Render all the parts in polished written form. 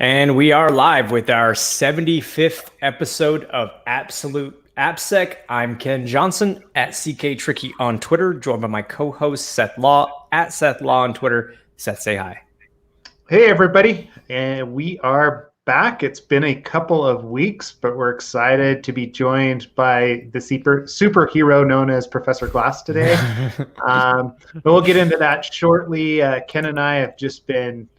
And we are live with our 75th episode of Absolute AppSec. I'm Ken Johnson at CK Tricky on Twitter, joined by my co-host Seth Law at Seth Law on Twitter. Seth, say hi. Hey everybody, and we are back. It's been a couple of weeks, but we're excited to be joined by the superhero known as Professor Glas today. But we'll get into that shortly. Ken and I have just been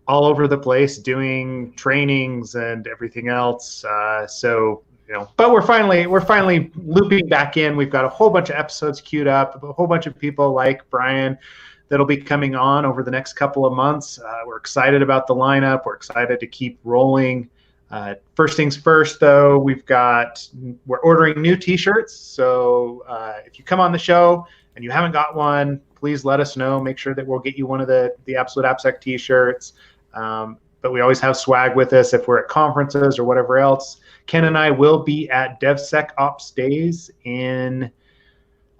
all over the place doing trainings and everything else. But we're finally looping back in. We've got a whole bunch of episodes queued up, a whole bunch of people like Brian that'll be coming on over the next couple of months. We're excited about the lineup. We're excited to keep rolling. First things first, though, we're ordering new T-shirts. So if you come on the show and you haven't got one, please let us know. Make sure that we'll get you one of the Absolute AppSec T-shirts. But we always have swag with us if we're at conferences or whatever else. Ken and I will be at DevSecOps Days in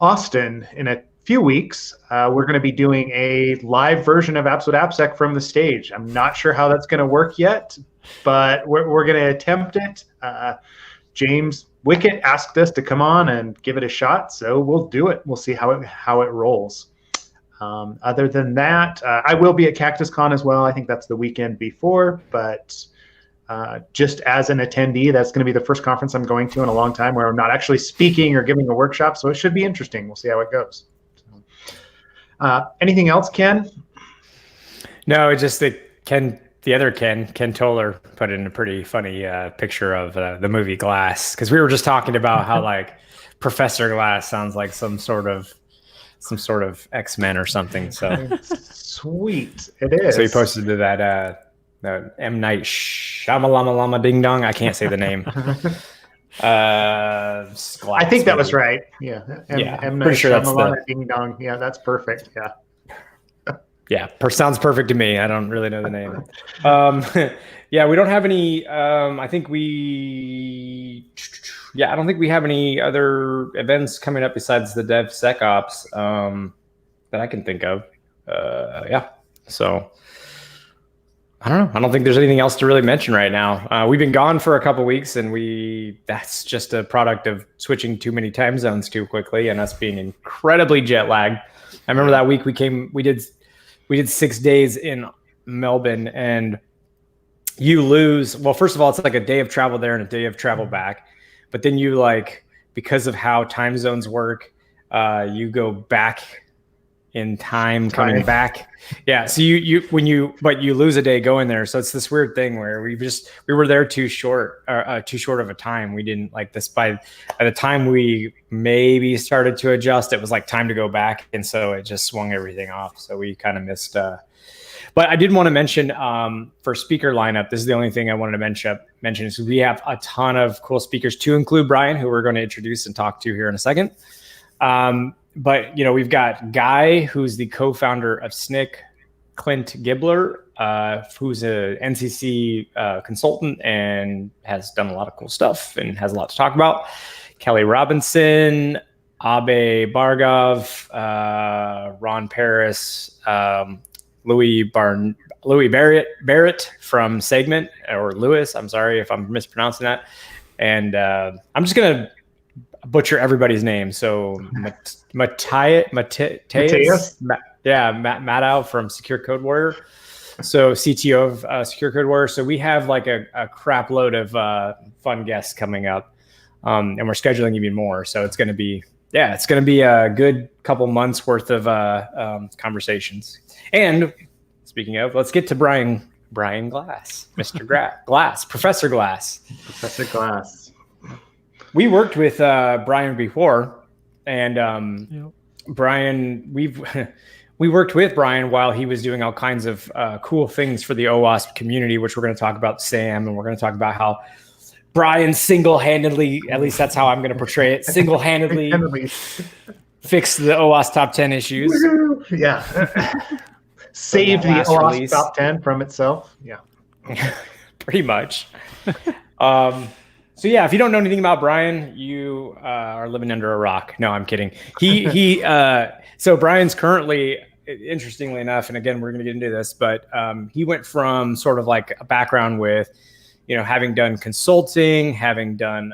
Austin in a few weeks. We're going to be doing a live version of Absolute AppSec from the stage. I'm not sure how that's going to work yet, but we're going to attempt it. James Wickett asked us to come on and give it a shot, so we'll do it. We'll see how it rolls. Other than that, I will be at CactusCon as well. I think that's the weekend before, but just as an attendee, that's going to be the first conference I'm going to in a long time where I'm not actually speaking or giving a workshop, so it should be interesting. We'll see how it goes. Anything else, Ken? No, it's just that the other Ken Toller, put in a pretty funny picture of the movie Glass, because we were just talking about how like Professor Glass sounds like some sort of X-Men or something. So sweet, it is. So he posted to that M. Night Shyamalan Ding Dong. I can't say the name. Glass, I think that was right. Yeah. I'm pretty sure that's the Ding Dong. Yeah, that's perfect. Yeah. Yeah, sounds perfect to me. I don't really know the name. Yeah, we don't have any. I don't think we have any other events coming up besides the DevSecOps that I can think of. So I don't know. I don't think there's anything else to really mention right now. We've been gone for a couple weeks, and that's just a product of switching too many time zones too quickly and us being incredibly jet lagged. I remember that week we did 6 days in Melbourne, and you lose. Well, first of all, it's like a day of travel there and a day of travel back. But then you because of how time zones work, you go back in time coming back. Yeah. So you lose a day going there. So it's this weird thing where we were there too short of a time. We didn't like this by the time we maybe started to adjust, it was like time to go back. And so it just swung everything off. So we kind of missed, but I did want to mention for speaker lineup, this is the only thing I wanted to mention is we have a ton of cool speakers to include Brian, who we're going to introduce and talk to here in a second. But we've got Guy, who's the co-founder of SNCC, Clint Gibler, who's a NCC consultant and has done a lot of cool stuff and has a lot to talk about. Kelly Robinson, Abe Bargov, Ron Paris, Louis Barrett from Segment, or Lewis. I'm sorry if I'm mispronouncing that. And I'm just going to butcher everybody's name. So Matthias, Mattow from Secure Code Warrior. So CTO of Secure Code Warrior. So we have like a crap load of fun guests coming up, and we're scheduling even more. So it's going to be a good couple months worth of conversations. And speaking of, let's get to Brian Glass, Mr. Glass, Professor Glass. Professor Glass. We worked with Brian before, and Brian, we worked with Brian while he was doing all kinds of cool things for the OWASP community, which we're going to talk about SAMM, and we're going to talk about how Brian single-handedly, at least that's how I'm going to portray it, single-handedly fixed the OWASP top 10 issues. Yeah. Saved the OWASP top 10 from itself. Yeah. Pretty much. So yeah, if you don't know anything about Brian, you are living under a rock. No, I'm kidding. So Brian's currently interestingly enough, and again, we're going to get into this, but he went from sort of like a background with, having done consulting, having done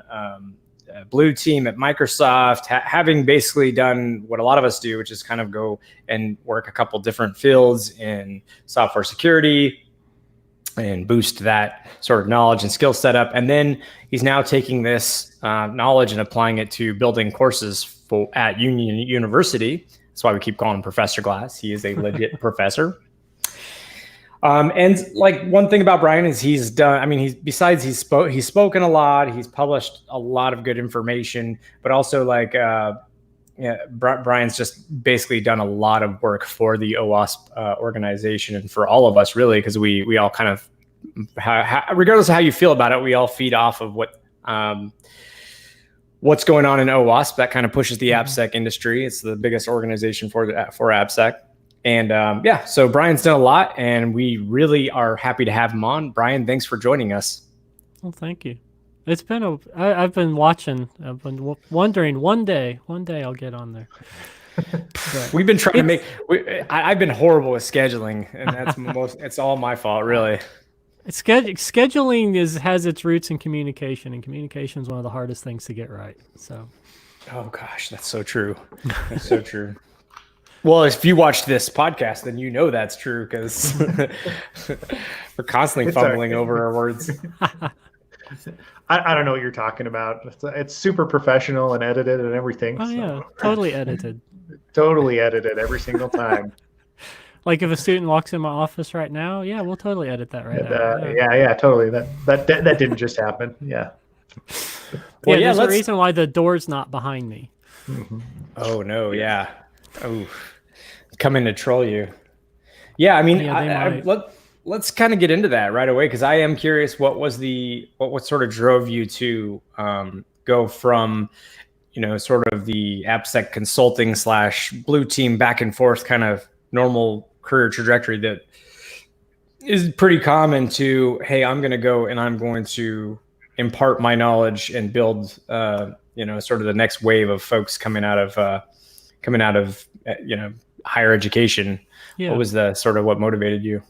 blue team at Microsoft, having basically done what a lot of us do, which is kind of go and work a couple different fields in software security and boost that sort of knowledge and skill set up. And then he's now taking this knowledge and applying it to building courses at Union University. That's why we keep calling him Professor Glas. He is a legit professor. And like one thing about Brian is he's spoken a lot, he's published a lot of good information, but also like, Brian's just basically done a lot of work for the OWASP organization and for all of us really, because we all kind of, regardless of how you feel about it, we all feed off of what's going on in OWASP. That kind of pushes the AppSec industry. It's the biggest organization for AppSec. And so Brian's done a lot, and we really are happy to have him on. Brian, thanks for joining us. Well, thank you. It's been I've been watching. I've been wondering one day I'll get on there. We've been trying to make. I've been horrible with scheduling, and that's it's all my fault, really. Scheduling has its roots in communication, and communication is one of the hardest things to get right. So. Oh gosh, that's so true. That's so true. Well, if you watched this podcast, then you know that's true, because we're constantly fumbling over our words. I don't know what you're talking about. It's super professional and edited and everything. Oh, yeah, totally edited. Totally edited every single time. Like if a student walks in my office right now, yeah, we'll totally edit that right out. Yeah, totally. That didn't just happen. Yeah. Well, there's a reason why the door's not behind me. Mm-hmm. Oh, no, yeah. Oh, coming to troll you. Yeah, I mean, let's kind of get into that right away, because I am curious what sort of drove you to go from, sort of the AppSec consulting / blue team back and forth kind of normal career trajectory that is pretty common to, hey, I'm going to go and I'm going to impart my knowledge and build, sort of the next wave of folks coming out of higher education. Yeah. What was what motivated you?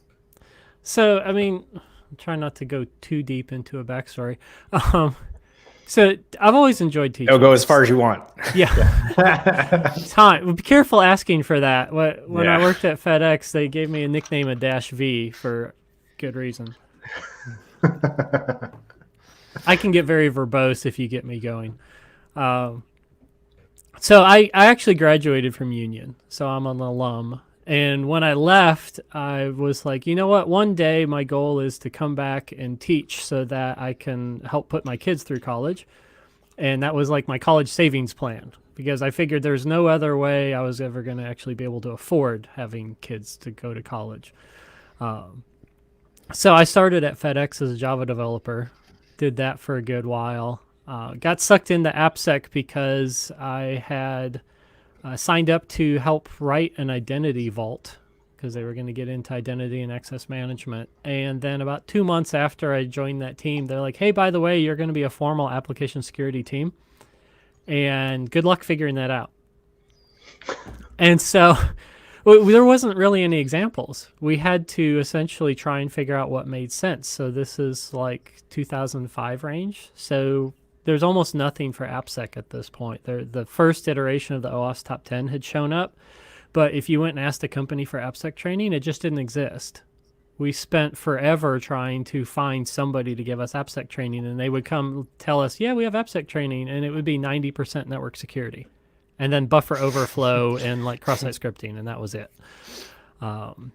So, I mean, I'm trying not to go too deep into a backstory. So I've always enjoyed teaching. Go as far as you want. Yeah. Time. Be careful asking for that. When I worked at FedEx, they gave me a nickname of -V for good reason. I can get very verbose if you get me going. So I actually graduated from Union, so I'm an alum. And when I left, I was like, you know what? One day my goal is to come back and teach so that I can help put my kids through college. And that was like my college savings plan, because I figured there's no other way I was ever going to actually be able to afford having kids to go to college. So I started at FedEx as a Java developer, did that for a good while. Got sucked into AppSec because I had signed up to help write an identity vault, because they were going to get into identity and access management. And then about 2 months after I joined that team, they're like, hey, by the way, you're going to be a formal application security team, and good luck figuring that out. And so there wasn't really any examples. We had to essentially try and figure out what made sense. So this is like 2005 range. So there's almost nothing for AppSec at this point. The first iteration of the OWASP Top 10 had shown up, but if you went and asked a company for AppSec training, it just didn't exist. We spent forever trying to find somebody to give us AppSec training, and they would come tell us, yeah, we have AppSec training, and it would be 90% network security, and then buffer overflow and like cross-site scripting, and that was it. And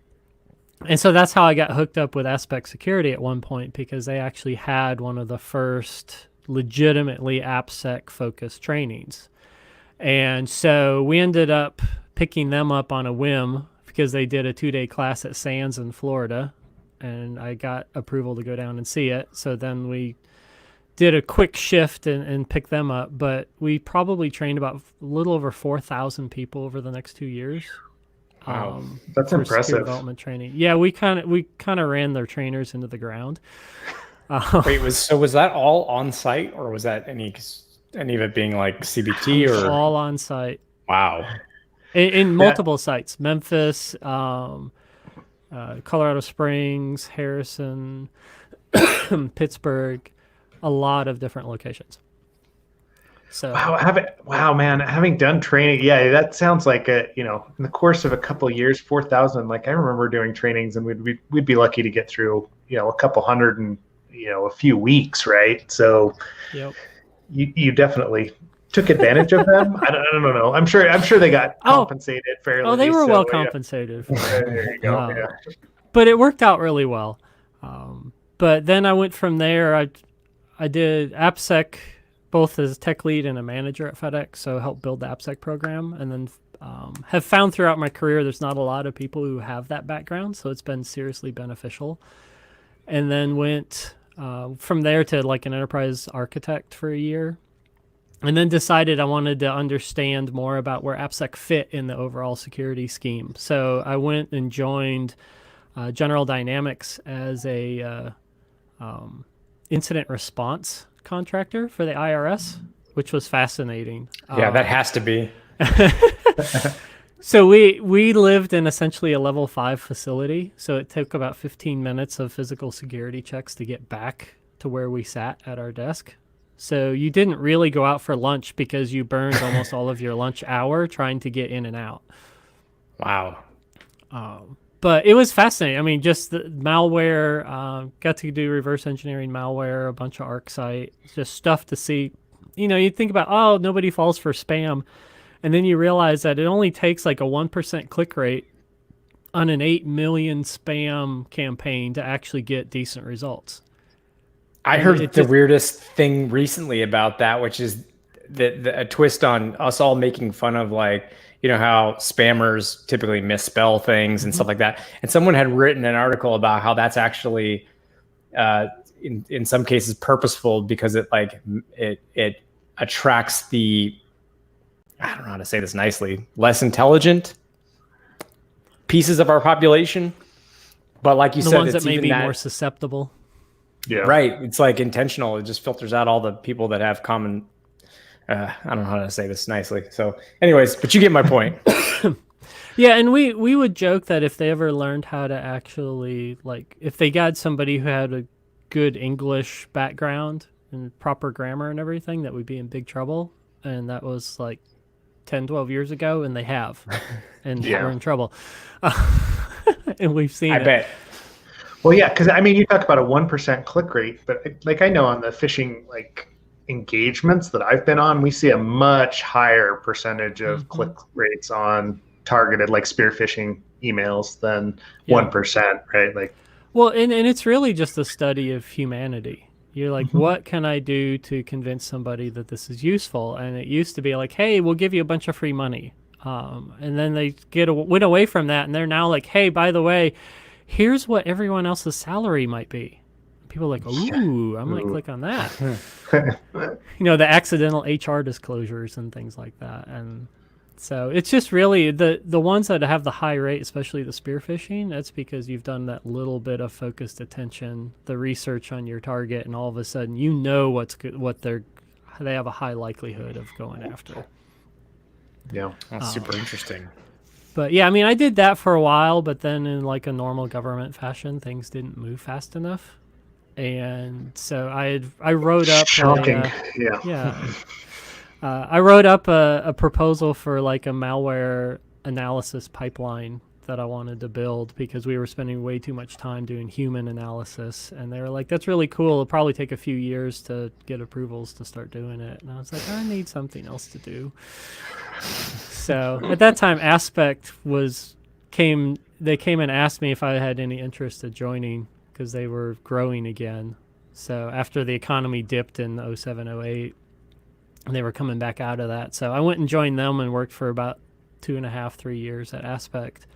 so that's how I got hooked up with Aspect Security at one point, because they actually had one of the first legitimately AppSec focused trainings. And so we ended up picking them up on a whim, because they did a 2-day class at Sands in Florida, and I got approval to go down and see it. So then we did a quick shift and picked them up, but we probably trained about a little over 4,000 people over the next 2 years. Wow, that's impressive. Development training. Yeah, we kind of ran their trainers into the ground. Wait, was that all on site, or was that any of it being like CBT or all on site? Wow. in multiple sites, Memphis, Colorado Springs, Harrison, Pittsburgh, a lot of different locations. So wow, man, having done training, yeah, that sounds like in the course of a couple of years, 4,000. Like I remember doing trainings, and we'd be lucky to get through, a couple hundred in, a few weeks, right? So, yep. you definitely took advantage of them. I don't know. I'm sure they got compensated fairly. Oh, they were well compensated. There you go. Yeah. But it worked out really well. But then I went from there. I did AppSec, both as tech lead and a manager at FedEx, so helped build the AppSec program. And then have found throughout my career there's not a lot of people who have that background, so it's been seriously beneficial. And then went from there to like an enterprise architect for a year. And then decided I wanted to understand more about where AppSec fit in the overall security scheme. So I went and joined General Dynamics as a incident response contractor for the IRS, which was fascinating. Yeah, that has to be. So we lived in essentially a level 5 facility. So it took about 15 minutes of physical security checks to get back to where we sat at our desk. So you didn't really go out for lunch because you burned almost all of your lunch hour trying to get in and out. Wow. But it was fascinating. I mean, just the malware, got to do reverse engineering malware, a bunch of ArcSight, just stuff to see. You think about, oh, nobody falls for spam. And then you realize that it only takes like a 1% click rate on an 8 million spam campaign to actually get decent results. I heard the weirdest thing recently about that, which is a twist on us all making fun of like, how spammers typically misspell things and stuff like that. And someone had written an article about how that's actually, in some cases, purposeful because it attracts the, I don't know how to say this nicely, less intelligent pieces of our population. But like you said, the ones it's that may even be more susceptible. Yeah. Right. It's like intentional. It just filters out all the people that have common. I don't know how to say this nicely. So anyways, but you get my point. Yeah. And we would joke that if they ever learned how to actually, like, if they got somebody who had a good English background and proper grammar and everything, that we'd be in big trouble. And that was like 10, 12 years ago. And they have. And we're in trouble. And we've seen it. I bet. Well, yeah, because I mean, you talk about a 1% click rate, but like I know on the phishing engagements that I've been on, we see a much higher percentage of click rates on targeted spear phishing emails than 1%, right? Well, and it's really just a study of humanity. You're like, what can I do to convince somebody that this is useful? And it used to be like, hey, we'll give you a bunch of free money. And then they went away from that, and they're now like, hey, by the way, here's what everyone else's salary might be. People are like, ooh, I might click on that. The accidental HR disclosures and things like that. And so it's just really the ones that have the high rate, especially the spear phishing, that's because you've done that little bit of focused attention, the research on your target, and all of a sudden what's good, they have a high likelihood of going after. Yeah, that's super interesting. But yeah, I mean, I did that for a while, but then in like a normal government fashion, things didn't move fast enough. And so I wrote up shocking. I wrote up a proposal for like a malware analysis pipeline that I wanted to build because we were spending way too much time doing human analysis. And they were like, that's really cool. It'll probably take a few years to get approvals to start doing it. And I was like, I need something else to do. So at that time, Aspect came and asked me if I had any interest in joining because they were growing again. So after the economy dipped in 07, 08, they were coming back out of that. So I went and joined them and worked for about 2.5, 3 years at Aspect.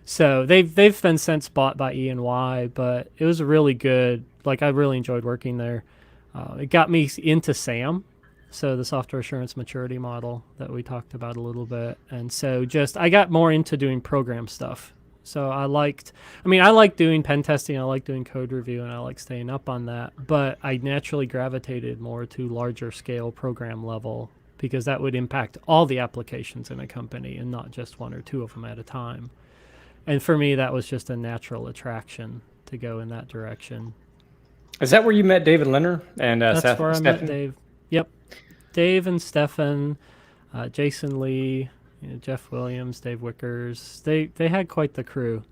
So they've been since bought by E&Y, but it was really good. I really enjoyed working there. It got me into SAMM. So the software assurance maturity model that we talked about a little bit. And so I got more into doing program stuff. So I like doing pen testing, I like doing code review, and I like staying up on that. But I naturally gravitated more to larger scale program level because that would impact all the applications in a company and not just one or two of them at a time. And for me, that was just a natural attraction to go in that direction. Is that where you met David Leonard and That's where I met Stefan? Dave. Yep. Dave and Stefan, Jason Lee, Jeff Williams, Dave Wickers. They had quite the crew.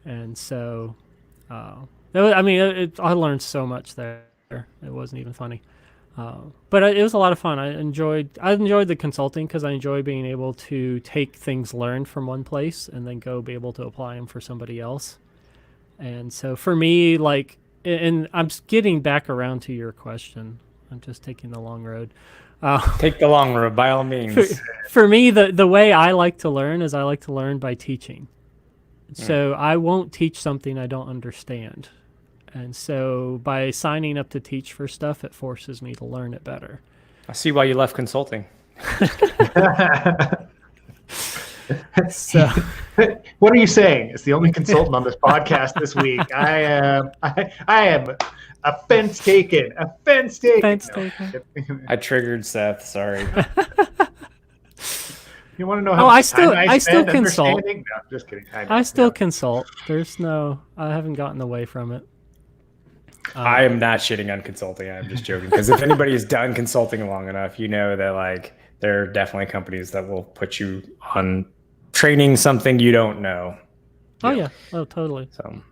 And so, I learned so much there. It wasn't even funny. But it was a lot of fun. I enjoyed the consulting because I enjoy being able to take things learned from one place and then go be able to apply them for somebody else. And so for me, like, and I'm getting back around to your question. I'm just taking the long road. Take the long road, by all means. For me, the way I like to learn is I like to learn by teaching. So I won't teach something I don't understand. And so by signing up to teach for stuff, it forces me to learn it better. I see why you left consulting. So, what are you saying? It's the only consultant on this podcast this week. I am offense taken. Offense taken. I triggered Seth. Sorry. You want to know how much time I still spend consult. understanding? No, just kidding. I still consult. I haven't gotten away from it. I am not shitting on consulting. I'm just joking. Because if anybody has done consulting long enough, you know that like there are definitely companies that will put you on training something you don't know. Oh yeah. Oh totally. So,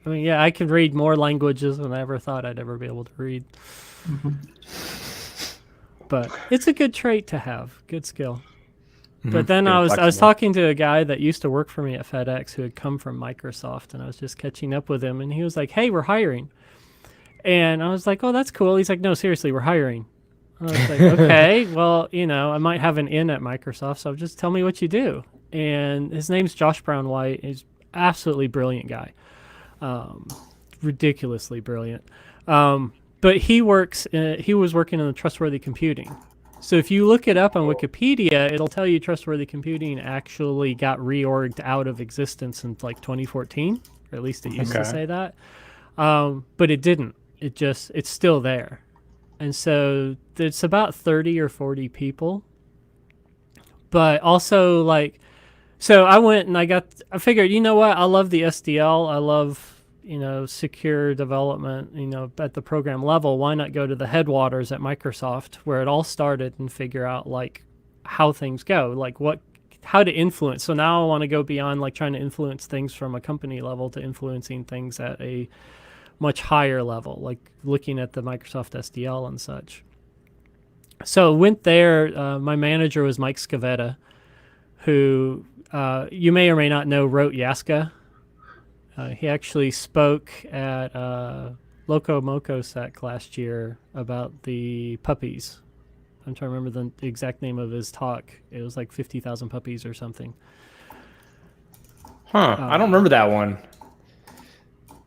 I mean, yeah, I could read more languages than I ever thought I'd ever be able to read. Mm-hmm. But it's a good trait to have. Good skill. Mm-hmm. But then I was talking to a guy that used to work for me at FedEx who had come from Microsoft, and I was just catching up with him, and he was like, "Hey, we're hiring." And I was like, "Oh, that's cool." He's like, "No, seriously, we're hiring." I was like, "Okay, well, I might have an in at Microsoft, so just tell me what you do." And his name's Josh Brown White. He's absolutely brilliant guy, ridiculously brilliant. But he was working in the trustworthy computing. So if you look it up on Wikipedia, it'll tell you trustworthy computing actually got reorged out of existence in like 2014, or at least it used to say that. But it didn't. It's still there. And so it's about 30 or 40 people. But also so I went and I figured, you know what? I love the SDL. I love, secure development, at the program level. Why not go to the headwaters at Microsoft where it all started and figure out how things go, how to influence. So now I want to go beyond trying to influence things from a company level to influencing things at a much higher level, like looking at the Microsoft SDL and such. So went there. My manager was Mike Scavetta, who you may or may not know wrote Yaska. He actually spoke at Loco Moco Sec last year about the puppies. I'm trying to remember the exact name of his talk. It was like 50,000 puppies or something. I don't remember that one.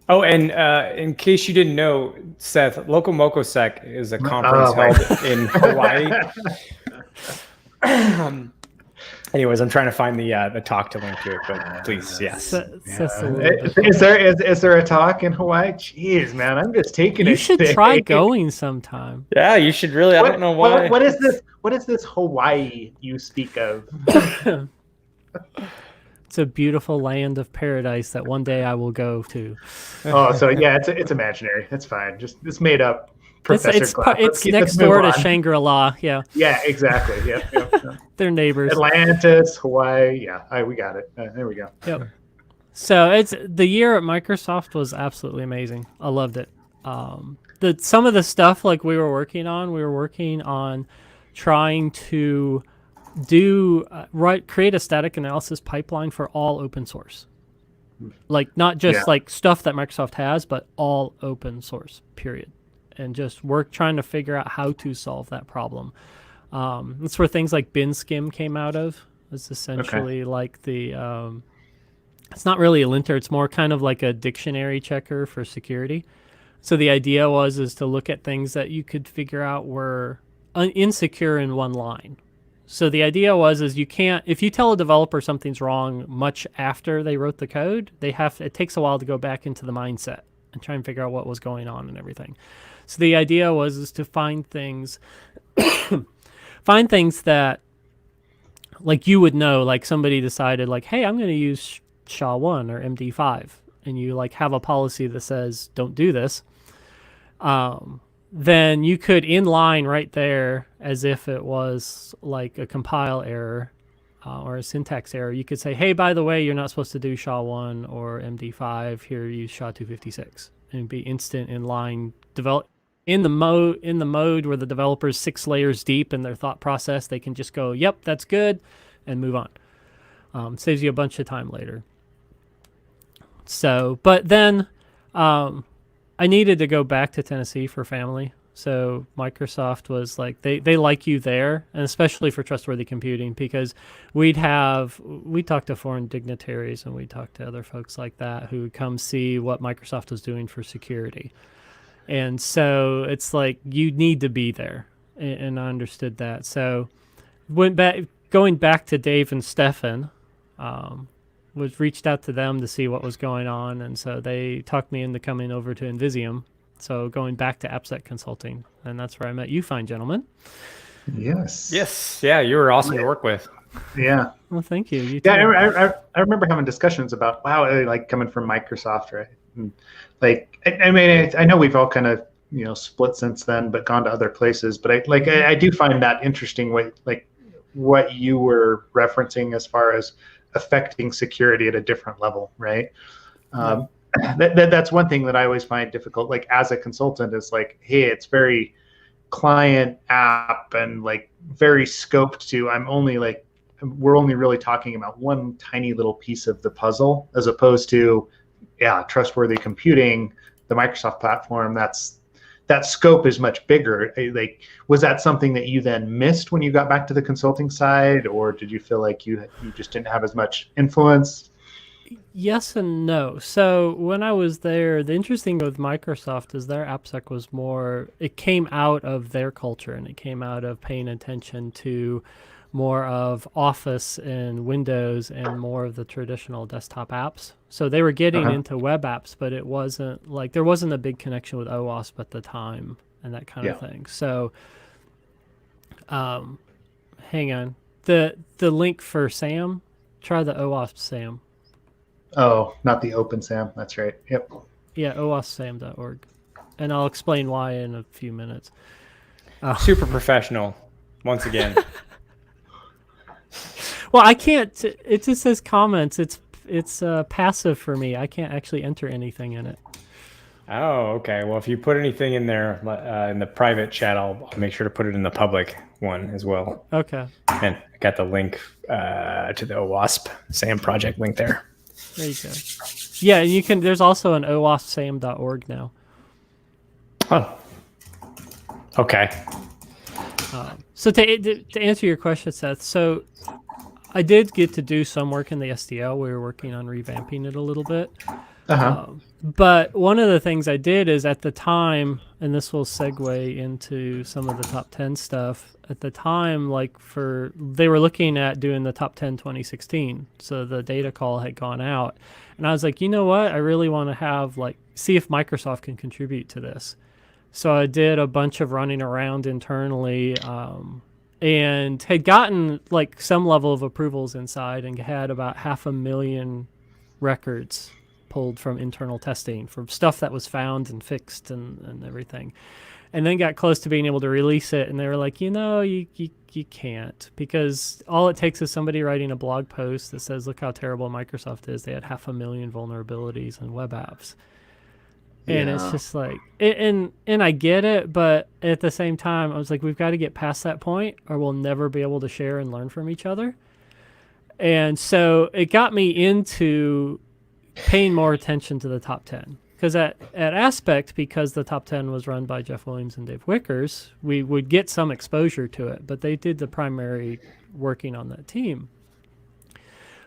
Oh, and in case you didn't know, Seth, Loco Moco Sec is a conference held in Hawaii. Anyways, I'm trying to find the talk to link to it, but please, yes. Is there a talk in Hawaii? Jeez, man, I'm just taking it. You should try going sometime. Yeah, you should really. I don't know why. What is this? What is this Hawaii you speak of? It's a beautiful land of paradise that one day I will go to. Oh, so yeah, it's imaginary. That's fine. It's made up. It's next door to Shangri-La. Yeah. Yeah, exactly. Yep. They're neighbors. Atlantis, Hawaii. Yeah, we got it. There we go. Yep. So the year at Microsoft was absolutely amazing. I loved it. Some of the stuff we were working on trying to create a static analysis pipeline for all open source. Not just stuff that Microsoft has, but all open source, period. And just trying to figure out how to solve that problem. That's where things like BinSkim came out of. It's essentially it's not really a linter. It's more kind of like a dictionary checker for security. So the idea is to look at things that you could figure out were insecure in one line. So the idea is you can't, if you tell a developer something's wrong much after they wrote the code, it takes a while to go back into the mindset and try and figure out what was going on and everything. So the idea is to find things find things that like you would know, like somebody decided like, hey, I'm going to use SHA-1 or MD5, and you like have a policy that says don't do this. Then you could inline right there, as if it was like a compile error or a syntax error. You could say, hey, by the way, you're not supposed to do SHA-1 or MD5. Here, use SHA-256, and be instant inline develop. In the mode where the developer's 6 layers deep in their thought process, they can just go, yep, that's good, and move on. Saves you a bunch of time later. So, but then I needed to go back to Tennessee for family. So Microsoft was like, they like you there, and especially for trustworthy computing, because we talked to foreign dignitaries and we talked to other folks like that who would come see what Microsoft was doing for security. And so it's like, you need to be there. And I understood that. So going back to Dave and Stefan, reached out to them to see what was going on. And so they talked me into coming over to Invisium. So going back to AppSec Consulting. And that's where I met you fine gentlemen. Yes. Yes. Yeah, you were awesome to work with. Yeah. Well, thank you. You yeah, too. I remember having discussions about, wow, like coming from Microsoft, right? And like, I mean, I know we've all kind of, split since then, but gone to other places. But I do find that interesting, what you were referencing as far as affecting security at a different level, right? That's one thing that I always find difficult. Like as a consultant, is like, hey, it's very client app and like very scoped to. We're only really talking about one tiny little piece of the puzzle, as opposed to, trustworthy computing, the Microsoft platform. That scope is much bigger. Like, was that something that you then missed when you got back to the consulting side, or did you feel like you just didn't have as much influence? Yes and no. So when I was there, the interesting thing with Microsoft is their AppSec was more, it came out of their culture, and it came out of paying attention to more of Office and Windows and more of the traditional desktop apps. So they were getting into web apps, but it wasn't like, there wasn't a big connection with OWASP at the time and that kind of thing. So hang on. The link for SAMM, try the OWASP SAMM. Oh, not the Open SAMM. That's right. Yep. Yeah, owaspsam.org. And I'll explain why in a few minutes. Super professional, once again. Well, I can't. It just says comments. It's passive for me. I can't actually enter anything in it. Oh, okay. Well, if you put anything in there in the private chat, I'll make sure to put it in the public one as well. Okay. And I got the link to the OWASP SAMM project link there. There you go. Yeah, and you can. There's also an owaspsam.org now. Oh. Okay. So to answer your question, Seth, so I did get to do some work in the SDL. We were working on revamping it a little bit. But one of the things I did is at the time, and this will segue into some of the top 10 stuff, at the time, they were looking at doing the top 10 2016. So the data call had gone out. And I was like, you know what? I really want to have, see if Microsoft can contribute to this. So I did a bunch of running around internally and had gotten some level of approvals inside and had about 500,000 records pulled from internal testing for stuff that was found and fixed and everything. And then got close to being able to release it. And they were like, you can't, because all it takes is somebody writing a blog post that says, look how terrible Microsoft is. They had 500,000 vulnerabilities in web apps. And it's just like, and I get it, but at the same time, I was like, we've got to get past that point or we'll never be able to share and learn from each other. And so it got me into paying more attention to the top 10. Because at Aspect, because the top 10 was run by Jeff Williams and Dave Wickers, we would get some exposure to it, but they did the primary working on that team.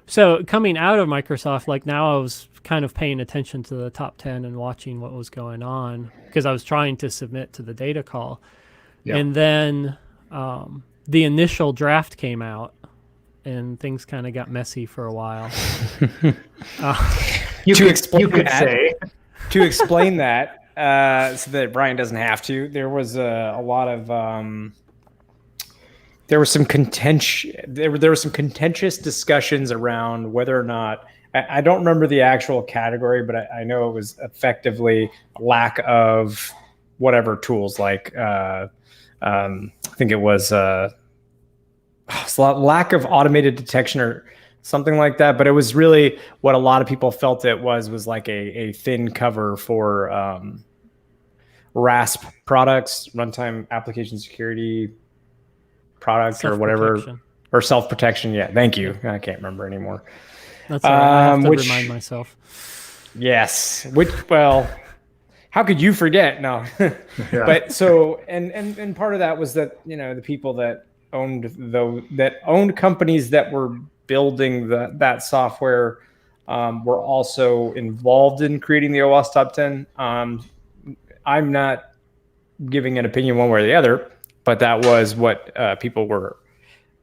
So coming out of Microsoft, now I was kind of paying attention to the top 10 and watching what was going on because I was trying to submit to the data call. Yeah. And then the initial draft came out and things kind of got messy for a while. You could say. To explain that, so that Brian doesn't have to, there was a lot of there was some contentious. There were some contentious discussions around whether or not. I don't remember the actual category, but I know it was effectively a lack of whatever tools, like I think it was lack of automated detection or something like that. But it was really what a lot of people felt it was like a thin cover for RASP products, runtime application security product or whatever, or self-protection. Yeah, thank you. I can't remember anymore. That's all right. I have to remind myself. Yes. Well, how could you forget? No. Yeah. But so, and part of that was that, the people that owned companies that were building that software were also involved in creating the OWASP Top 10. I'm not giving an opinion one way or the other, but that was what people were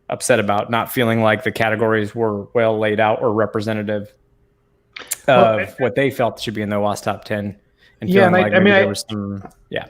upset about, not feeling like the categories were well laid out or representative of what they felt should be in the OWASP Top 10. And feeling like there was some, Yeah,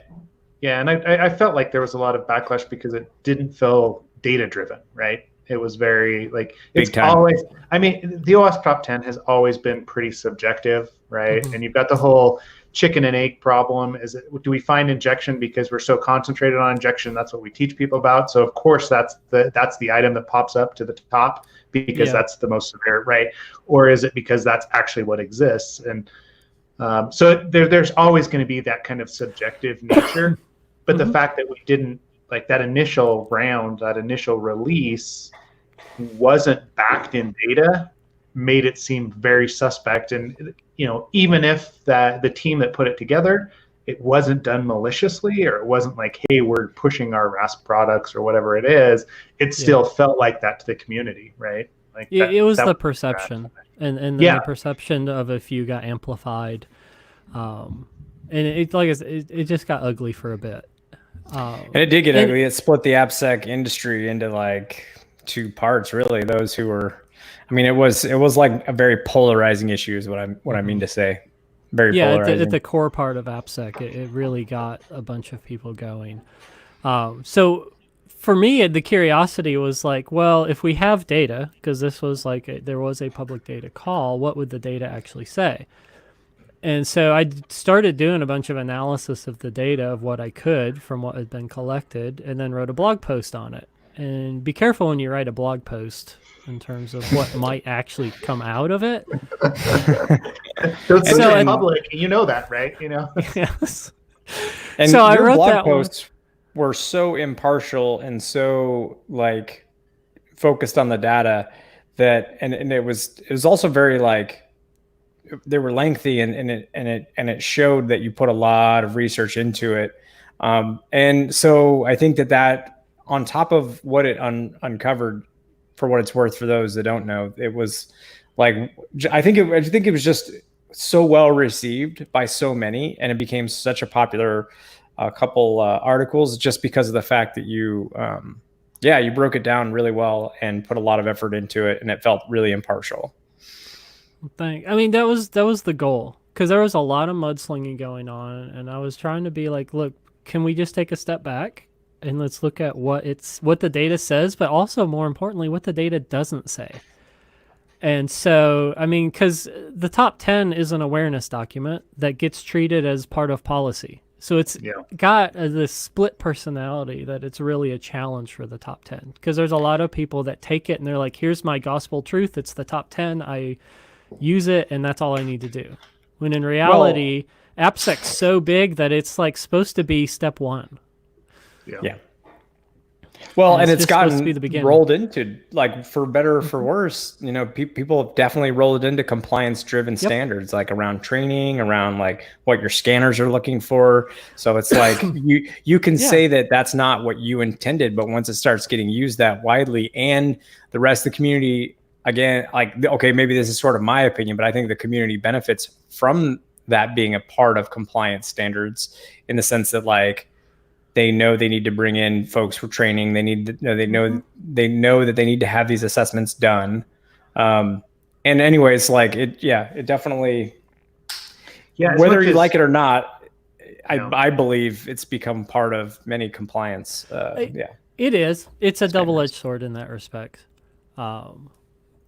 and I felt like there was a lot of backlash because it didn't feel data driven, right? It was very it's always, the OWASP Top 10 has always been pretty subjective, right? Mm-hmm. And you've got the whole chicken and egg problem. Do we find injection because we're so concentrated on injection? That's what we teach people about. So of course that's the item that pops up to the top because that's the most severe, right? Or is it because that's actually what exists? And so there's always going to be that kind of subjective nature. But the fact that we didn't, that initial round, that initial release wasn't backed in data made it seem very suspect. And even if the team that put it together, it wasn't done maliciously, or it wasn't like, hey, we're pushing our RASP products or whatever it is, it still felt like that to the community, right? It was the perception, and then the perception of a few got amplified, and it just got ugly for a bit. And it did get ugly. It split the AppSec industry into two parts, really. Those who were, it was like a very polarizing issue, is what I mean to say. Very polarizing. At the core part of AppSec, it really got a bunch of people going. So for me, the curiosity was well, if we have data, because this was there was a public data call, what would the data actually say? And so I started doing a bunch of analysis of the data of what I could from what had been collected, and then wrote a blog post on it. And be careful when you write a blog post in terms of what might actually come out of it. It's so public, you know that, right? Yes. And so I wrote blog posts were so impartial and so focused on the data that, and it was also very they were lengthy, and it showed that you put a lot of research into it. And so I think that on top of what it uncovered, for what it's worth, for those that don't know, it was I think it was just so well received by so many, and it became such a popular couple articles just because of the fact that you broke it down really well and put a lot of effort into it, and it felt really impartial. That was the goal, because there was a lot of mudslinging going on, and I was trying to be look, can we just take a step back and let's look at what the data says, but also more importantly, what the data doesn't say. And so, because the top 10 is an awareness document that gets treated as part of policy. So it's got this split personality that it's really a challenge for the top 10, because there's a lot of people that take it and they're like, here's my gospel truth. It's the top 10. I use it, and that's all I need to do. When in reality, AppSec's so big that it's supposed to be step one. Yeah. Well, and it's gotten rolled into, for better or for worse, people have definitely rolled it into compliance-driven standards, around training, around what your scanners are looking for. So it's you can say that that's not what you intended, but once it starts getting used that widely, and the rest of the community, again, okay, maybe this is sort of my opinion, but I think the community benefits from that being a part of compliance standards, in the sense that they know they need to bring in folks for training. They know that they need to have these assessments done. And anyways, it definitely, whether you like it or not, I believe it's become part of many compliance. It is. It's a double-edged sword in that respect. But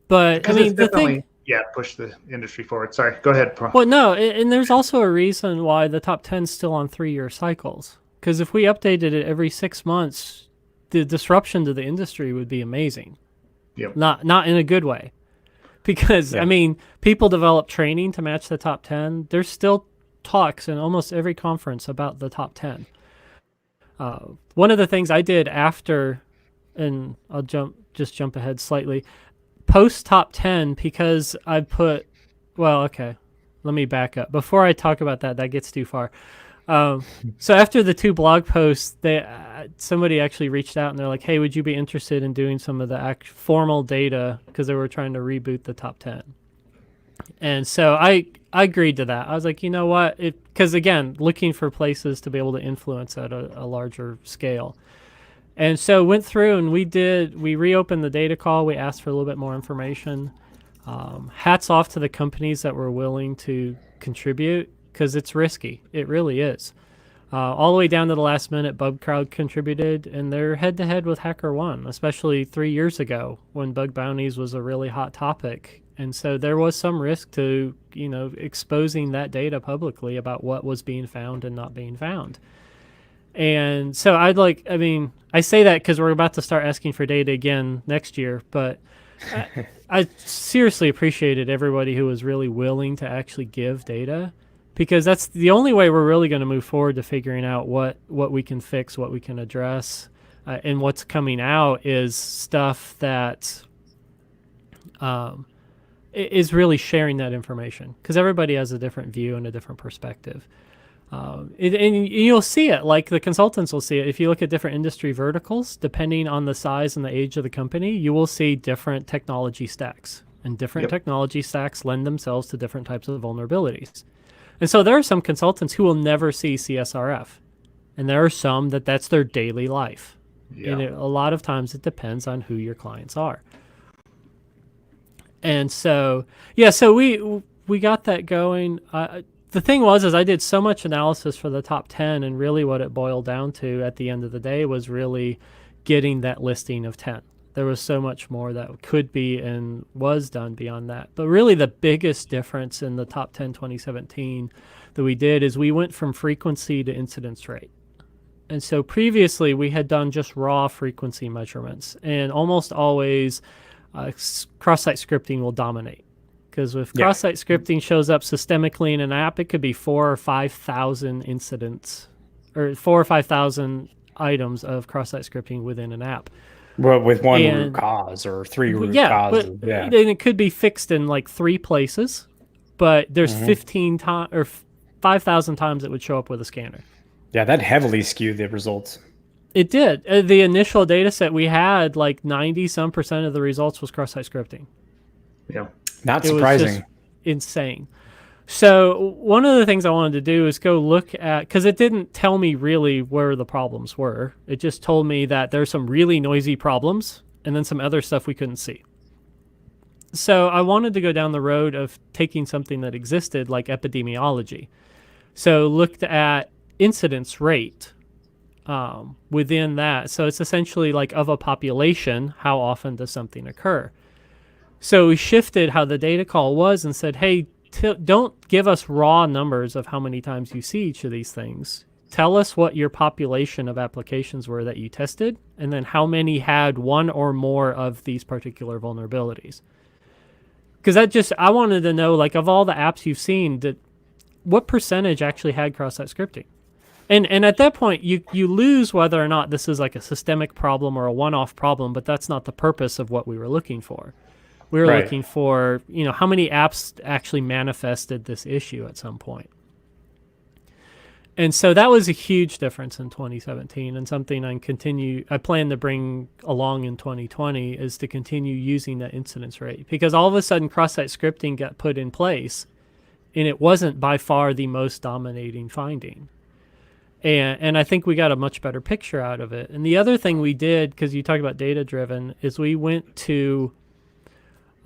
Because I mean, it's the definitely thing. push the industry forward. Sorry, go ahead. Well, no, and there's also a reason why the top 10 is still on 3-year cycles. Because if we updated it every 6 months, the disruption to the industry would be amazing. Yep. Not in a good way. Because, Yeah. I mean, people develop training to match the top 10. There's still talks in almost every conference about the top 10. One of the things I did after, and I'll jump ahead slightly, post top 10, because I put, well, okay, let me back up. Before I talk about that gets too far. So after the 2 blog posts, somebody actually reached out and they're like, hey, would you be interested in doing some of the formal data, because they were trying to reboot the top 10. And so I agreed to that. I was like, you know what? Because again, looking for places to be able to influence at a larger scale. And so went through and we reopened the data call. We asked for a little bit more information. Hats off to the companies that were willing to contribute, because it's risky. It really is. All the way down to the last minute, BugCrowd contributed, and they're head-to-head with HackerOne, especially 3 years ago when bug bounties was a really hot topic. And so there was some risk to, exposing that data publicly about what was being found and not being found. And so I say that because we're about to start asking for data again next year, but I seriously appreciated everybody who was really willing to actually give data, because that's the only way we're really going to move forward to figuring out what we can fix, what we can address, and what's coming out is stuff that is really sharing that information, because everybody has a different view and a different perspective. And you'll see it, like the consultants will see it. If you look at different industry verticals, depending on the size and the age of the company, you will see different technology stacks, and different technology stacks lend themselves to different types of vulnerabilities. And so there are some consultants who will never see CSRF, and there are some that's their daily life. And a lot of times it depends on who your clients are. And so, so we got that going. The thing was I did so much analysis for the top 10, and really what it boiled down to at the end of the day was really getting that listing of 10. There was so much more that could be and was done beyond that. But really the biggest difference in the top 10 2017 that we did is we went from frequency to incidence rate. And so previously we had done just raw frequency measurements, and almost always cross-site scripting will dominate. Because if cross-site scripting shows up systemically in an app, it could be 4,000 or 5,000 incidents, or 4,000 or 5,000 items of cross-site scripting within an app. Well, with one root cause or 3 root causes. And it could be fixed in like 3 places, but there's 15 times or 5,000 times it would show up with a scanner. Yeah, that heavily skewed the results. It did. The initial data set we had, like 90% of the results was cross-site scripting. Yeah. Not surprising. It was just insane. So one of the things I wanted to do is go look at, because it didn't tell me really where the problems were. It just told me that there's some really noisy problems and then some other stuff we couldn't see. So I wanted to go down the road of taking something that existed like epidemiology. So looked at incidence rate within that. So it's essentially like of a population, how often does something occur? So we shifted how the data call was and said, hey, don't give us raw numbers of how many times you see each of these things. Tell us what your population of applications were that you tested, and then how many had one or more of these particular vulnerabilities. Because I wanted to know, like, of all the apps you've seen, what percentage actually had cross-site scripting? And at that point, you lose whether or not this is like a systemic problem or a one-off problem, but that's not the purpose of what we were looking for. We were looking for, how many apps actually manifested this issue at some point. And so that was a huge difference in 2017, and something I plan to bring along in 2020 is to continue using that incidence rate, because all of a sudden cross-site scripting got put in place, and it wasn't by far the most dominating finding. And I think we got a much better picture out of it. And the other thing we did, because you talk about data-driven, is we went to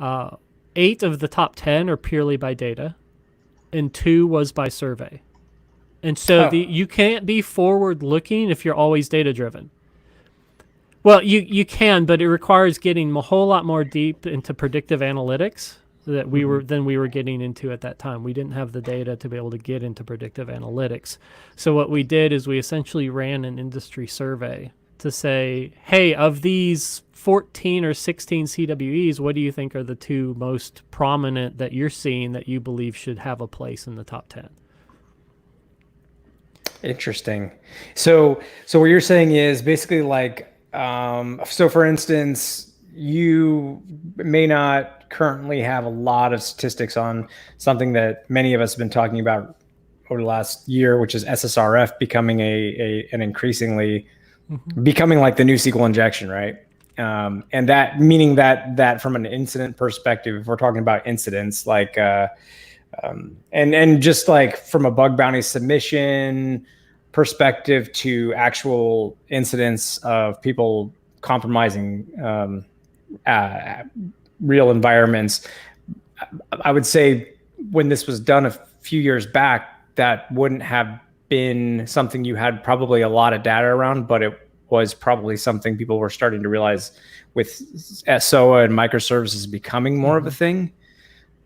8 of the top 10 are purely by data, and 2 was by survey. And so you can't be forward-looking if you're always data-driven. Well, you can, but it requires getting a whole lot more deep into predictive analytics that we were getting into at that time. We didn't have the data to be able to get into predictive analytics. So what we did is we essentially ran an industry survey to say, hey, of these 14 or 16 CWEs, what do you think are the two most prominent that you're seeing that you believe should have a place in the top 10? Interesting. So what you're saying is basically like, so for instance, you may not currently have a lot of statistics on something that many of us have been talking about over the last year, which is SSRF becoming an increasingly becoming like the new SQL injection, right? And that meaning that from an incident perspective, if we're talking about incidents, like and just like from a bug bounty submission perspective to actual incidents of people compromising real environments, I would say when this was done a few years back, that wouldn't have been something you had probably a lot of data around, but it was probably something people were starting to realize with SOA and microservices becoming more of a thing.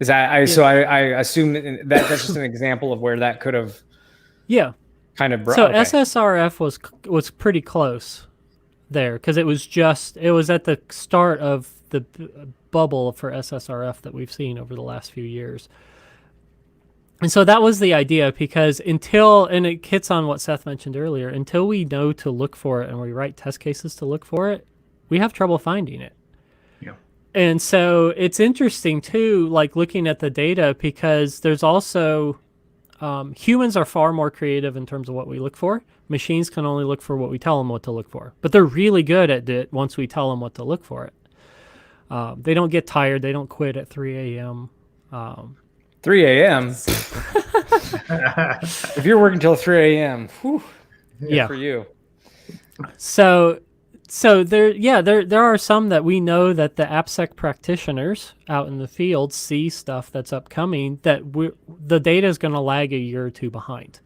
Is that so I assume that's just an example of where that could have kind of so SSRF was pretty close there because it was at the start of the bubble for SSRF that we've seen over the last few years. And so that was the idea, because and it hits on what Seth mentioned earlier, until we know to look for it and we write test cases to look for it, we have trouble finding it. Yeah. And so it's interesting too, like looking at the data, because there's also humans are far more creative in terms of what we look for. Machines can only look for what we tell them what to look for, but they're really good at it once we tell them what to look for it. They don't get tired. They don't quit at 3 a.m. 3 a.m. If you're working till 3 a.m., yeah, for you. So there are some that we know that the AppSec practitioners out in the field see stuff that's upcoming that the data is going to lag a year or two behind.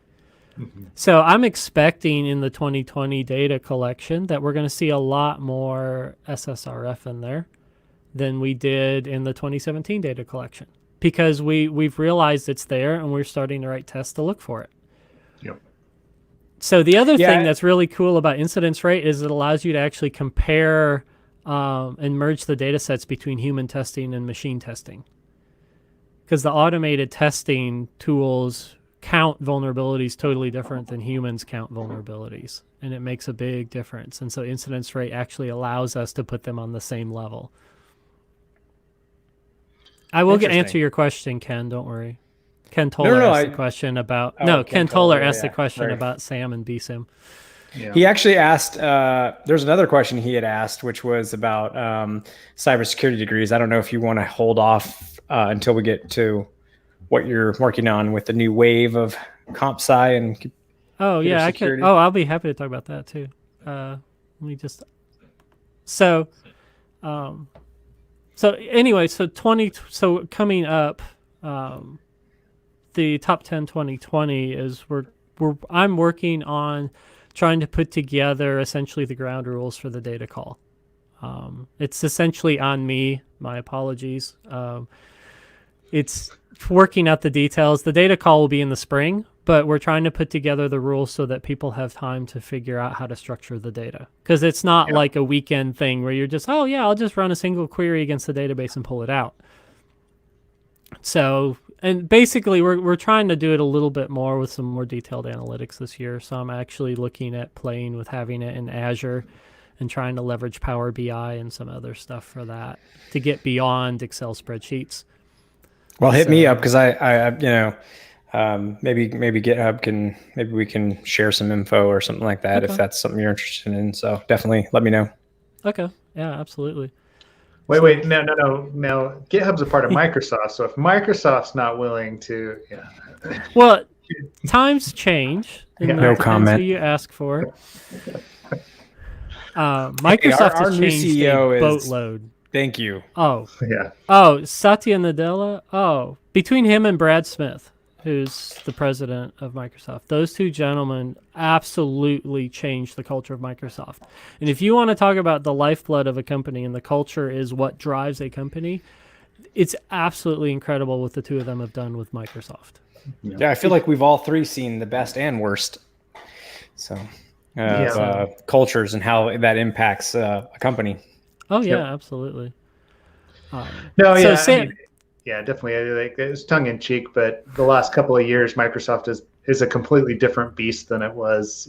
So I'm expecting in the 2020 data collection that we're going to see a lot more SSRF in there than we did in the 2017 data collection, because we've realized it's there and we're starting to write tests to look for it. Yep. So the other thing that's really cool about incidence rate is it allows you to actually compare and merge the data sets between human testing and machine testing, because the automated testing tools count vulnerabilities totally different than humans count vulnerabilities, and it makes a big difference. And so incidence rate actually allows us to put them on the same level. I will answer your question, Ken. Don't worry. Ken Toller asked the question about... Ken Toller asked the question about SAMM and BSIM. Yeah. He actually asked... there's another question he had asked, which was about cybersecurity degrees. I don't know if you want to hold off until we get to what you're working on with the new wave of comp sci and... Oh, yeah. I could. Oh, I'll be happy to talk about that, too. Let me just... So anyway, so coming up, the top 10 2020 is I'm working on trying to put together essentially the ground rules for the data call. It's essentially on me. My apologies. It's working out the details. The data call will be in the spring, but we're trying to put together the rules so that people have time to figure out how to structure the data. Because it's not like a weekend thing where you're just, I'll just run a single query against the database and pull it out. So, and basically we're trying to do it a little bit more with some more detailed analytics this year. So I'm actually looking at playing with having it in Azure and trying to leverage Power BI and some other stuff for that to get beyond Excel spreadsheets. Well, hit me up, because I maybe GitHub maybe we can share some info or something like that if that's something you're interested in. So definitely let me know. Okay. Yeah, absolutely. Wait, no. GitHub's a part of Microsoft, so if Microsoft's not willing to, Well, times change. No comment. Who you ask for. Microsoft has changed a boatload. Thank you. Oh, yeah. Oh, Satya Nadella. Oh, between him and Brad Smith, who's the president of Microsoft. Those two gentlemen absolutely changed the culture of Microsoft. And if you want to talk about the lifeblood of a company and the culture is what drives a company, it's absolutely incredible what the two of them have done with Microsoft. Yeah, I feel like we've all three seen the best and worst. So, cultures and how that impacts a company. Oh yeah, absolutely. Definitely. Like, it's tongue in cheek, but the last couple of years, Microsoft is a completely different beast than it was,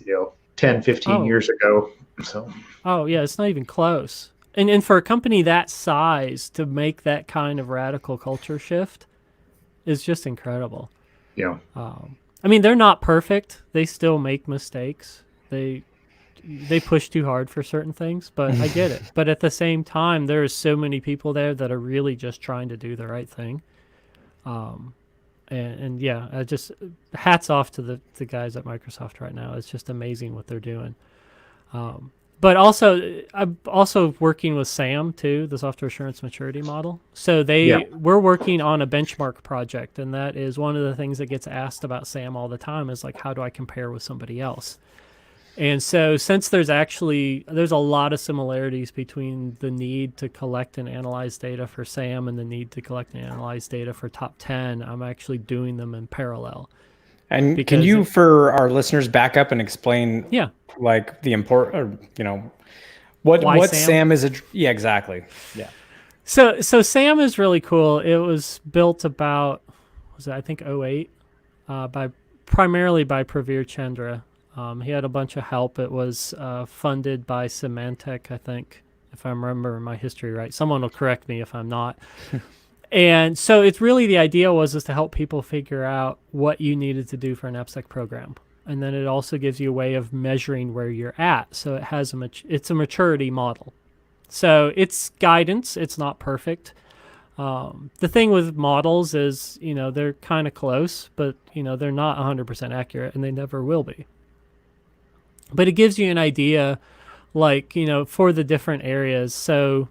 10, 15 years ago. So. Oh yeah, it's not even close. And for a company that size to make that kind of radical culture shift is just incredible. Yeah. I mean, they're not perfect. They still make mistakes. They push too hard for certain things, but I get it. But at the same time, there are so many people there that are really just trying to do the right thing. Just hats off to the guys at Microsoft right now. It's just amazing what they're doing. But also, I'm also working with SAMM too, the Software Assurance Maturity Model. So we're working on a benchmark project, and that is one of the things that gets asked about SAMM all the time is like, how do I compare with somebody else? And so since there's a lot of similarities between the need to collect and analyze data for SAMM and the need to collect and analyze data for top 10, I'm actually doing them in parallel. And can you, for our listeners, back up and explain like the what SAMM is? Exactly. Yeah. So SAMM is really cool. It was built about, I think 2008, primarily by Pravir Chandra. He had a bunch of help. It was funded by Symantec, I think, if I remember my history right. Someone will correct me if I'm not. And so it's really the idea was to help people figure out what you needed to do for an AppSec program. And then it also gives you a way of measuring where you're at. So it has it's a maturity model. So it's guidance. It's not perfect. The thing with models is, they're kind of close, but, they're not 100% accurate, and they never will be. But it gives you an idea, like, for the different areas. So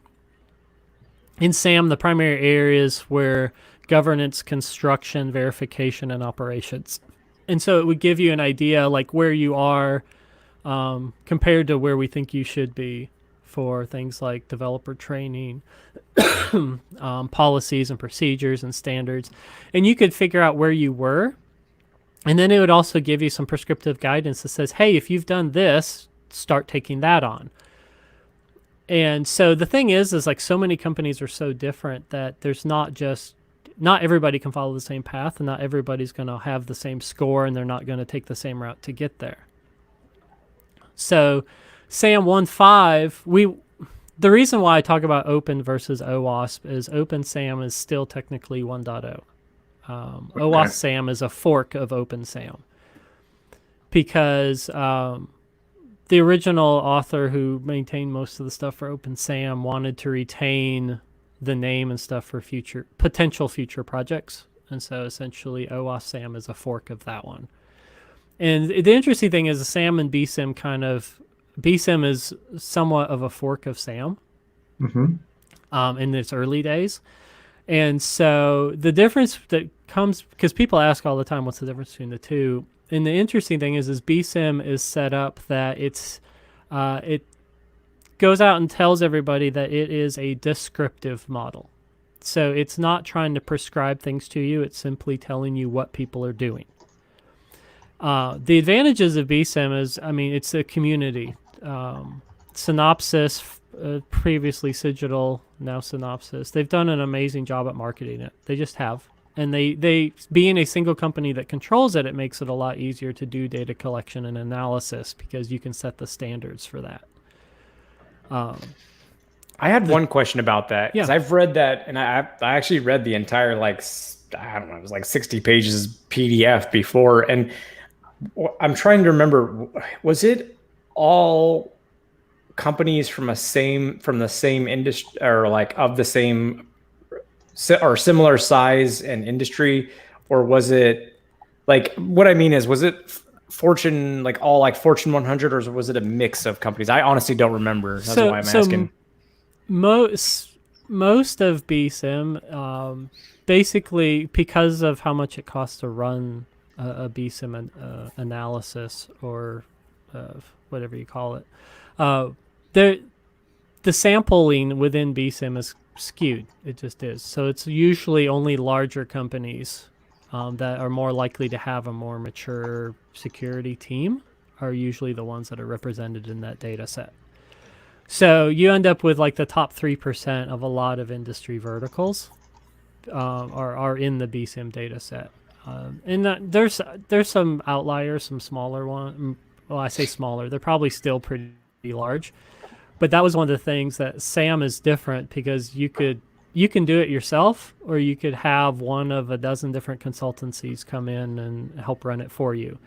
in SAMM, the primary areas were governance, construction, verification, and operations. And so it would give you an idea, like, where you are compared to where we think you should be for things like developer training, policies and procedures and standards. And you could figure out where you were. And then it would also give you some prescriptive guidance that says, hey, if you've done this, start taking that on. And so the thing is like so many companies are so different that there's not everybody can follow the same path, and not everybody's going to have the same score, and they're not going to take the same route to get there. So SAMM 1.5, the reason why I talk about open versus OWASP is open SAMM is still technically 1.0. OWASP SAMM is a fork of open SAMM because the original author who maintained most of the stuff for open SAMM wanted to retain the name and stuff for potential future projects. And so essentially OWASP SAMM is a fork of that one. And the interesting thing is the SAMM and BSIM BSIM is somewhat of a fork of SAMM in its early days. And so the difference that comes, because people ask all the time, what's the difference between the two? And the interesting thing is BSIM is set up that it goes out and tells everybody that it is a descriptive model. So it's not trying to prescribe things to you. It's simply telling you what people are doing. The advantages of BSIM is, it's a community. Synopsys, previously Cigital, now Synopsys, they've done an amazing job at marketing it. They just have. And they being a single company that controls it, it makes it a lot easier to do data collection and analysis because you can set the standards for that. I had one question about that because I've read that, and I actually read the entire, it was like 60 pages PDF before, and I'm trying to remember, was it all companies from the same industry, or like of the same or similar size and industry, or was it like, what I mean is, was it Fortune, like all like Fortune 100, or was it a mix of companies? I honestly don't remember. That's why I'm asking. most of BSIM, basically because of how much it costs to run a BSIM analysis or whatever you call it, the sampling within BSIM is skewed. It just is. So it's usually only larger companies that are more likely to have a more mature security team are usually the ones that are represented in that data set. So you end up with like the top 3% of a lot of industry verticals are in the BSIM data set. And there's some outliers, some smaller ones. Well, I say smaller. They're probably still pretty large. But that was one of the things that SAM is different because you can do it yourself, or you could have one of a dozen different consultancies come in and help run it for you.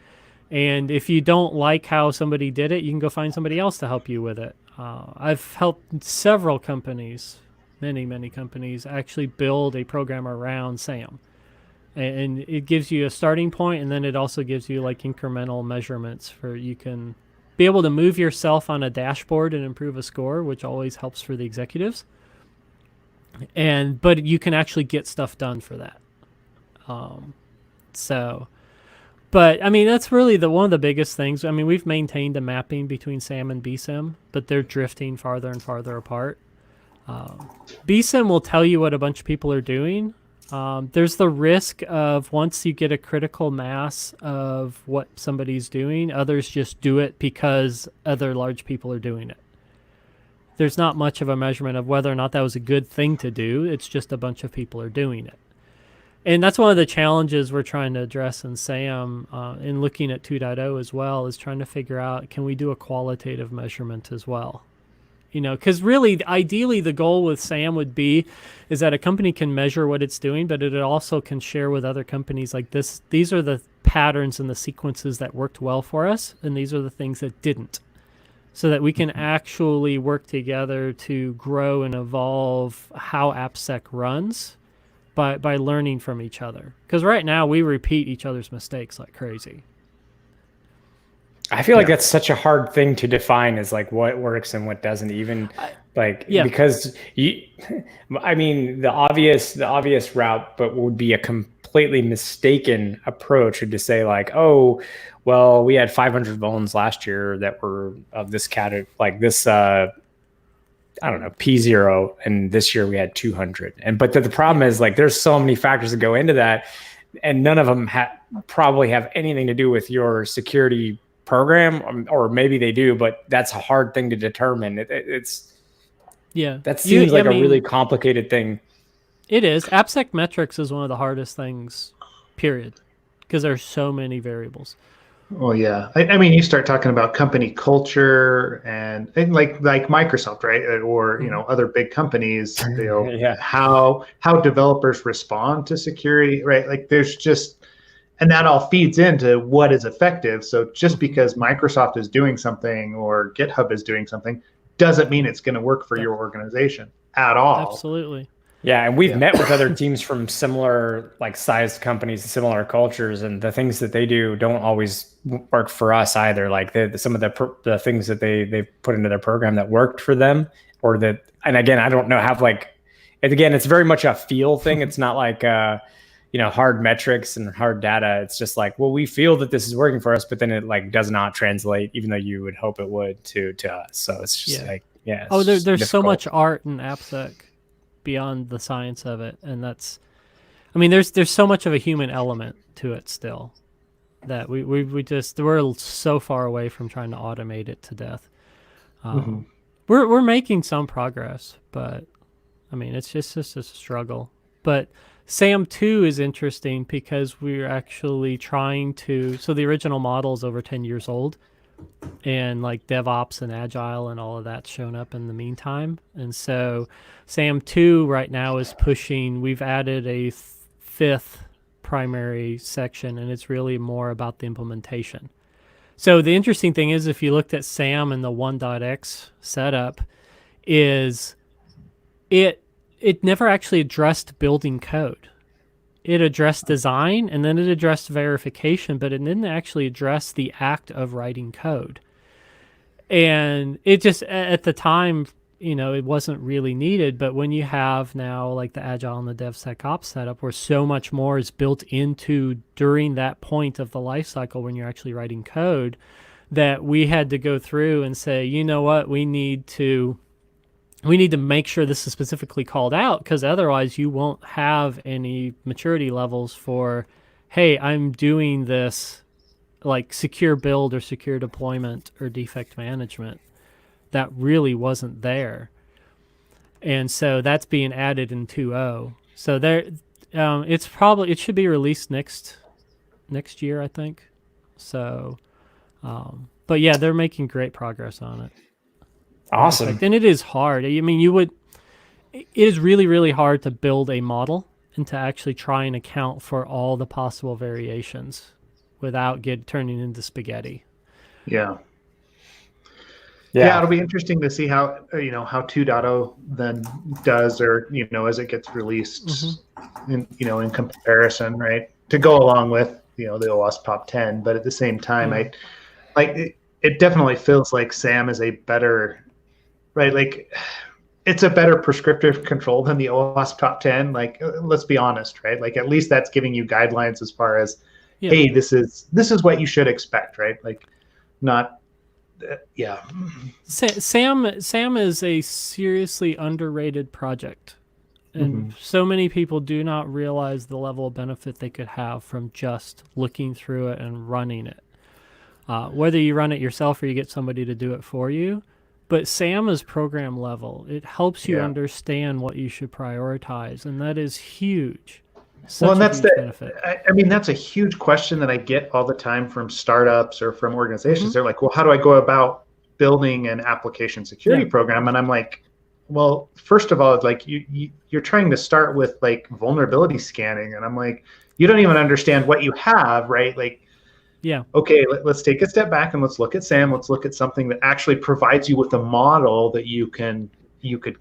And if you don't like how somebody did it, you can go find somebody else to help you with it. I've helped several companies, many companies, actually build a program around SAM. And it gives you a starting point, and then it also gives you like incremental measurements for you can be able to move yourself on a dashboard and improve a score, which always helps for the executives. But you can actually get stuff done for that. But I mean, that's really one of the biggest things. I mean, we've maintained a mapping between SAM and BSIM, but they're drifting farther and farther apart. BSIM will tell you what a bunch of people are doing. There's the risk of once you get a critical mass of what somebody's doing, others just do it because other large people are doing it. There's not much of a measurement of whether or not that was a good thing to do. It's just a bunch of people are doing it. And that's one of the challenges we're trying to address in SAM in looking at 2.0 as well, is trying to figure out, can we do a qualitative measurement as well? You know, because really, ideally, the goal with SAM is that a company can measure what it's doing, but it also can share with other companies like this. These are the patterns and the sequences that worked well for us, and these are the things that didn't, so that we can actually work together to grow and evolve how AppSec runs by learning from each other. Because right now, we repeat each other's mistakes like crazy. I feel like that's such a hard thing to define, as like what works and what doesn't, even because I mean, the obvious route, but would be a completely mistaken approach, would to say like, oh, well, we had 500 bones last year that were of this category, like this, I don't know, P0, and this year we had 200. But the problem is like, there's so many factors that go into that, and none of them probably have anything to do with your security program, or maybe they do, but that's a hard thing to determine. That seems like a really complicated thing. It is. AppSec metrics is one of the hardest things, period, because there's so many variables. Well, yeah. I mean, you start talking about company culture and like Microsoft, right? Or, you know, other big companies, you know, how developers respond to security, right? Like there's just, and that all feeds into what is effective. So just because Microsoft is doing something or GitHub is doing something doesn't mean it's going to work for your organization at all. Absolutely. Yeah, and we've met with other teams from similar like sized companies, similar cultures, and the things that they do don't always work for us either. Like some of the things that they put into their program that worked for them, or that, and again, I don't know, it's very much a feel thing. It's not like hard metrics and hard data. It's just like, well, we feel that this is working for us, but then it like does not translate, even though you would hope it would to us. So it's just there's difficult. So much art in AppSec beyond the science of it, and there's so much of a human element to it still that we're so far away from trying to automate it to death. We're making some progress, but I mean, it's just a struggle. But SAM 2 is interesting because we're actually trying to, so the original model is over 10 years old, and like DevOps and Agile and all of that's shown up in the meantime. And so SAM 2 right now is pushing, we've added a fifth primary section, and it's really more about the implementation. So the interesting thing is, if you looked at SAM and the 1.x setup, is it never actually addressed building code. It addressed design, and then it addressed verification, but it didn't actually address the act of writing code. And it just, at the time, it wasn't really needed. But when you have now like the Agile and the DevSecOps setup where so much more is built into during that point of the life cycle when you're actually writing code, that we had to go through and say, you know what, we need to make sure this is specifically called out, because otherwise you won't have any maturity levels for, hey, I'm doing this like secure build or secure deployment or defect management. That really wasn't there. And so that's being added in 2.0. So there, it should be released next year, I think. So, but yeah, they're making great progress on it. Awesome. And it is hard. I mean, it is really, really hard to build a model and to actually try and account for all the possible variations without turning into spaghetti. Yeah. Yeah, it'll be interesting to see how 2.0 then does, or as it gets released, in comparison, right? To go along with the OWASP Top 10, but at the same time, it definitely feels like SAMM is a better, right? Like it's a better prescriptive control than the OWASP Top 10. Like, let's be honest, right? Like at least that's giving you guidelines as far as, hey, this is what you should expect, right? Like, not. Yeah. SAMM is a seriously underrated project, and so many people do not realize the level of benefit they could have from just looking through it and running it. Whether you run it yourself or you get somebody to do it for you, but SAMM is program level. It helps you understand what you should prioritize, and that is huge. And that's benefit. I mean, that's a huge question that I get all the time from startups or from organizations. They're like, well, how do I go about building an application security program? And I'm like, well, first of all, like you're trying to start with like vulnerability scanning. And I'm like, you don't even understand what you have, right? Like, okay, let's take a step back and let's look at SAMM. Let's look at something that actually provides you with a model that you could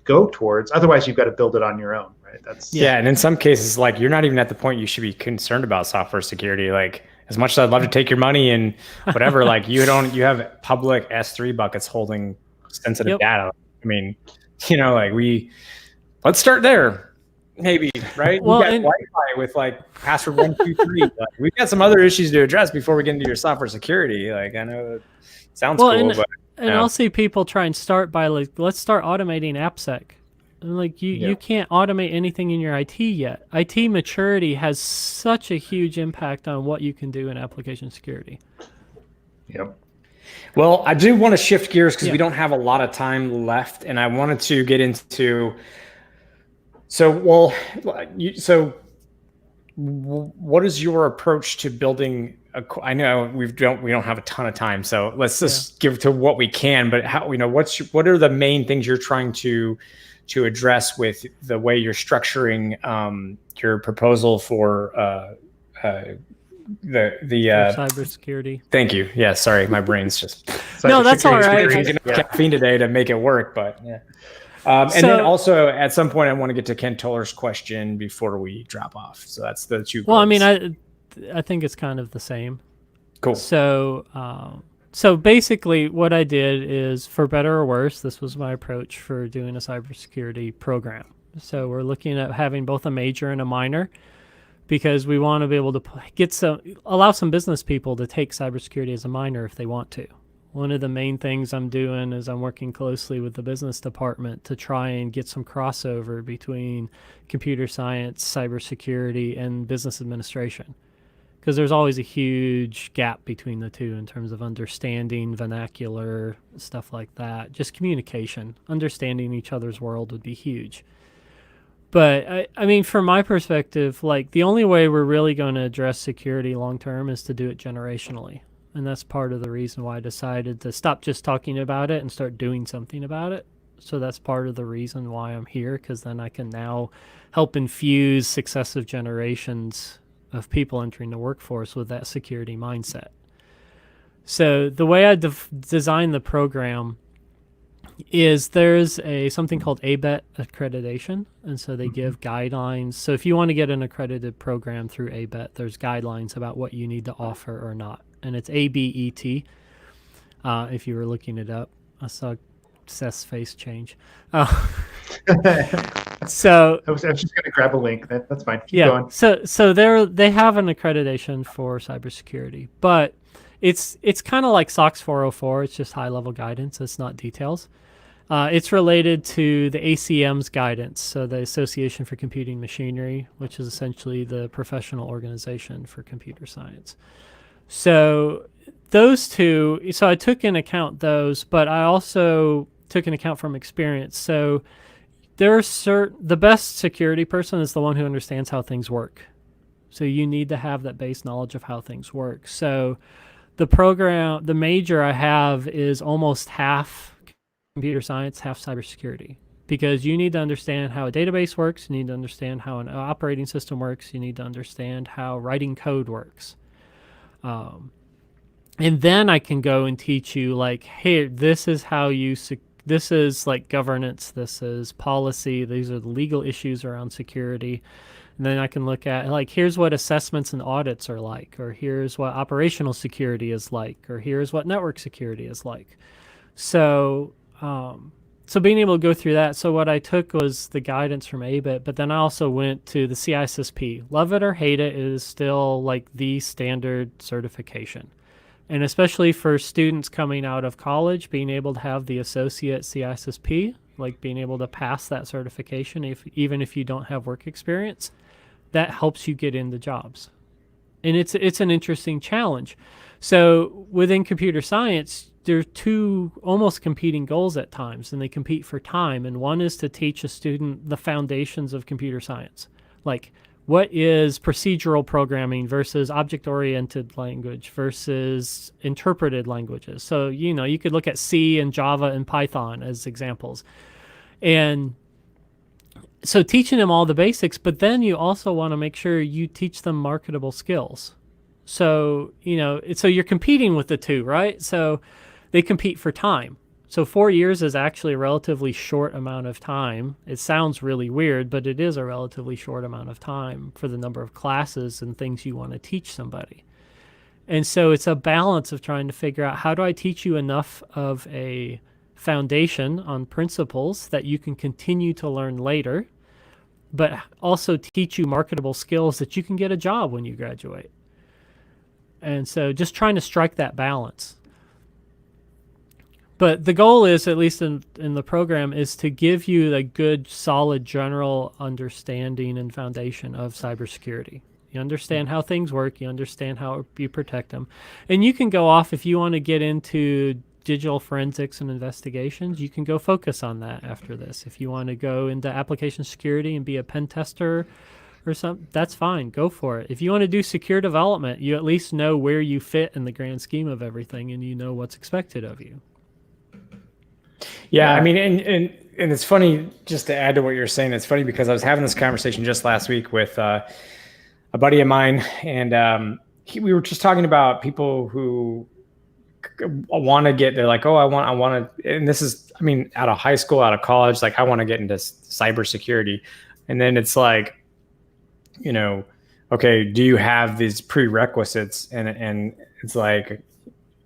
go towards. Otherwise, you've got to build it on your own. Right? And in some cases, like you're not even at the point you should be concerned about software security. Like as much as I'd love to take your money and whatever, like you have public S3 buckets holding sensitive data. I mean, let's start there, maybe, right? Well, we got Wi-Fi with like password 123. Like, we've got some other issues to address before we get into your software security. Like I know it sounds cool, but I'll see people try and start by like, let's start automating AppSec. Like you can't automate anything in your IT yet. IT maturity has such a huge impact on what you can do in application security. Yep. Well, I do want to shift gears because we don't have a lot of time left, and I wanted to get into. What is your approach to building? I know we don't have a ton of time, so let's just give to what we can. But how what are the main things you're trying to address with the way you're structuring your proposal for the cybersecurity? Thank you. Yeah, sorry, my brain's just no, that's all right. Drinking caffeine today to make it work, but and then also at some point I want to get to Ken Toller's question before we drop off. So that's the two. Well, I mean, I think it's kind of the same. Cool. So basically what I did is, for better or worse, this was my approach for doing a cybersecurity program. So we're looking at having both a major and a minor, because we want to be able to allow some business people to take cybersecurity as a minor if they want to. One of the main things I'm doing is I'm working closely with the business department to try and get some crossover between computer science, cybersecurity, and business administration. Because there's always a huge gap between the two in terms of understanding vernacular, stuff like that. Just communication, understanding each other's world would be huge. But I mean, from my perspective, like the only way we're really going to address security long term is to do it generationally. And that's part of the reason why I decided to stop just talking about it and start doing something about it. So that's part of the reason why I'm here, because then I can now help infuse successive generations of people entering the workforce with that security mindset. So the way I designed the program is there's something called ABET accreditation, and so they give guidelines. So if you want to get an accredited program through ABET, there's guidelines about what you need to offer or not, and it's ABET. If you were looking it up, I saw Seth's face change. So I was just going to grab a link. That's fine. Keep yeah, going. so they have an accreditation for cybersecurity, but it's kind of like SOX 404. It's just high level guidance. It's not details. It's related to the ACM's guidance, so the Association for Computing Machinery, which is essentially the professional organization for computer science. So those two, so I took into account those, but I also took into account from experience. So the best security person is the one who understands how things work. So you need to have that base knowledge of how things work. So the major I have is almost half computer science, half cybersecurity, because you need to understand how a database works, you need to understand how an operating system works, you need to understand how writing code works. And then I can go and teach you like, hey, this is how this is like governance, this is policy, these are the legal issues around security. And then I can look at like, here's what assessments and audits are like, or here's what operational security is like, or here's what network security is like. So being able to go through that. So what I took was the guidance from ABIT, but then I also went to the CISSP. Love it or hate it, it is still like the standard certification. And especially for students coming out of college, being able to have the associate CISSP, like being able to pass that certification, even if you don't have work experience, that helps you get into jobs. And it's an interesting challenge. So within computer science, there are two almost competing goals at times, and they compete for time. And one is to teach a student the foundations of computer science, like what is procedural programming versus object-oriented language versus interpreted languages. So, you could look at C and Java and Python as examples. And so teaching them all the basics, but then you also want to make sure you teach them marketable skills. So, so you're competing with the two, right? So they compete for time. So 4 years is actually a relatively short amount of time. It sounds really weird, but it is a relatively short amount of time for the number of classes and things you want to teach somebody. And so it's a balance of trying to figure out, how do I teach you enough of a foundation on principles that you can continue to learn later, but also teach you marketable skills that you can get a job when you graduate. And so just trying to strike that balance. But the goal is, at least in the program, is to give you a good, solid, general understanding and foundation of cybersecurity. You understand how things work. You understand how you protect them. And you can go off, if you want to get into digital forensics and investigations, you can go focus on that after this. If you want to go into application security and be a pen tester or something, that's fine. Go for it. If you want to do secure development, you at least know where you fit in the grand scheme of everything, and you know what's expected of you. Yeah, I mean, and it's funny, just to add to what you're saying, it's funny because I was having this conversation just last week with a buddy of mine, and we were just talking about people who want to get, they're like, oh, I want to, and this is, I mean, out of high school, out of college, like I want to get into cybersecurity. And then it's like, okay, do you have these prerequisites? And it's like,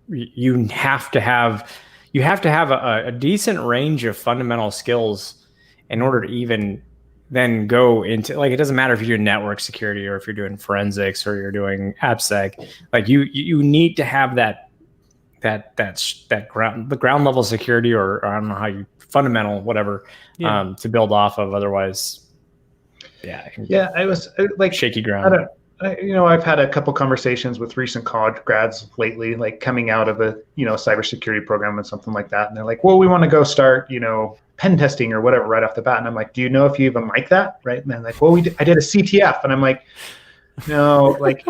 you have to have a decent range of fundamental skills in order to even then go into, like, it doesn't matter if you're doing network security or if you're doing forensics or you're doing AppSec, like you need to have that ground level security, or I don't know how you, fundamental, whatever, to build off of. Otherwise, I was like shaky ground. I've had a couple conversations with recent college grads lately, like coming out of a, cybersecurity program and something like that. And they're like, well, we want to go start, pen testing or whatever right off the bat. And I'm like, do you know if you even like that? Right. And they're like, well, I did a CTF. And I'm like, no, like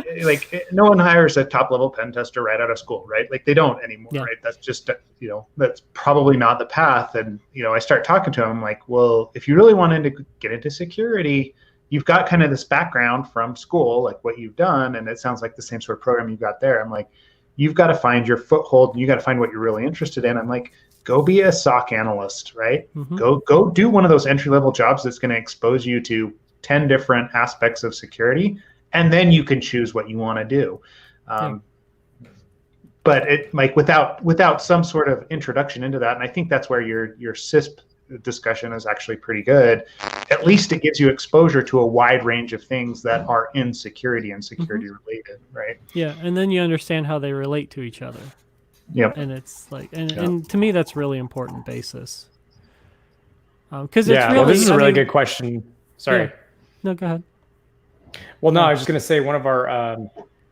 no one hires a top level pen tester right out of school, right? Like they don't anymore, right? That's just, that's probably not the path. And, I start talking to them, I'm like, well, if you really wanted to get into security, you've got kind of this background from school, like what you've done, and it sounds like the same sort of program you've got there. I'm like, you've got to find your foothold, and you got to find what you're really interested in. I'm like, go be a SOC analyst, right? Mm-hmm. Go do one of those entry-level jobs that's going to expose you to 10 different aspects of security, and then you can choose what you want to do. but it like without some sort of introduction into that, and I think that's where your CISP discussion is actually pretty good. At least it gives you exposure to a wide range of things that are in security and security related, right? Yeah, and then you understand how they relate to each other. Yep. And it's like, and to me, that's really important basis. Because Yeah, it's really, well, this is a I really mean, good question. Sorry. Yeah. No, go ahead. Well, no, I was just going to say one of our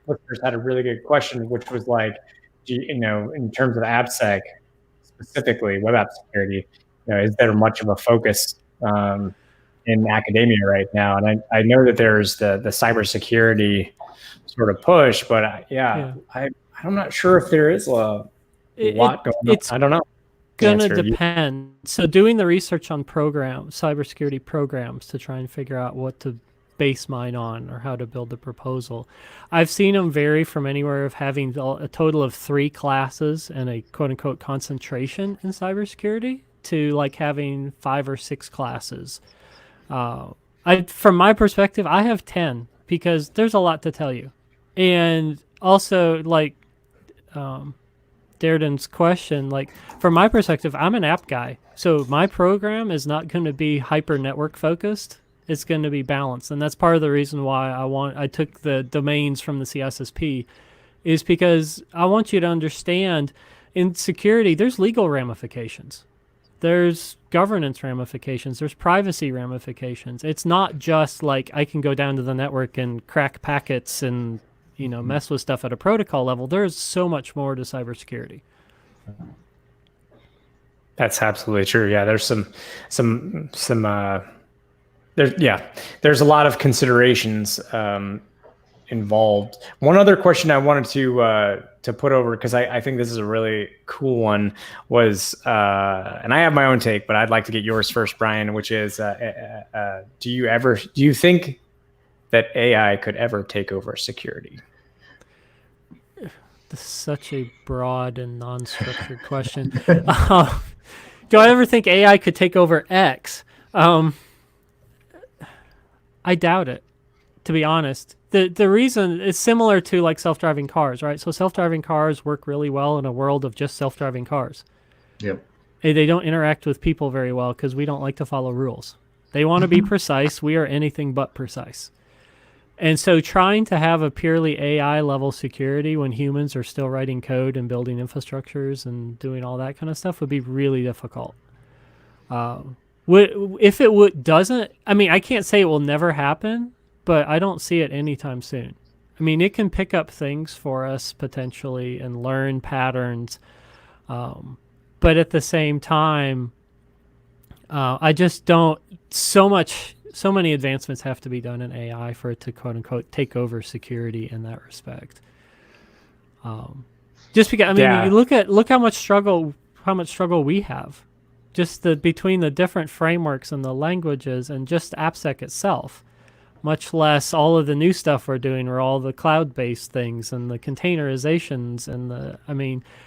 listeners had a really good question, which was like, in terms of AppSec, specifically web app security, is there much of a focus in academia right now? And I know that there's the cybersecurity sort of push, but I'm not sure if there is a lot going on. I don't know. Gonna depend. So doing the research on cybersecurity programs to try and figure out what to base mine on or how to build the proposal. I've seen them vary from anywhere of having a total of 3 classes and a quote unquote concentration in cybersecurity to like having 5 or 6 classes. From my perspective, I have 10 because there's a lot to tell you. And also like, Darden's question, like from my perspective, I'm an app guy. So my program is not going to be hyper network focused. It's going to be balanced. And that's part of the reason why I took the domains from the CSSP is because I want you to understand in security, there's legal ramifications. There's governance ramifications. There's privacy ramifications. It's not just like I can go down to the network and crack packets and mess with stuff at a protocol level. There's so much more to cybersecurity. That's absolutely true. Yeah, there's there's a lot of considerations involved. One other question I wanted to put over, because I think this is a really cool one, was, and I have my own take, but I'd like to get yours first, Brian, which is, do you think that AI could ever take over security? This is such a broad and non-structured question. Do I ever think AI could take over X? I doubt it, to be honest. The reason is similar to like self-driving cars, right? So self-driving cars work really well in a world of just self-driving cars. Yep. They don't interact with people very well because we don't like to follow rules. They want to be precise. We are anything but precise. And so trying to have a purely AI level security when humans are still writing code and building infrastructures and doing all that kind of stuff would be really difficult. If it doesn't, I mean, I can't say it will never happen, but I don't see it anytime soon. I mean, it can pick up things for us potentially and learn patterns. But at the same time, I just don't, so many advancements have to be done in AI for it to quote unquote take over security in that respect. Just because, I mean, you look how much struggle we have, just between the different frameworks and the languages and just AppSec itself, much less all of the new stuff we're doing or all the cloud-based things and the containerizations and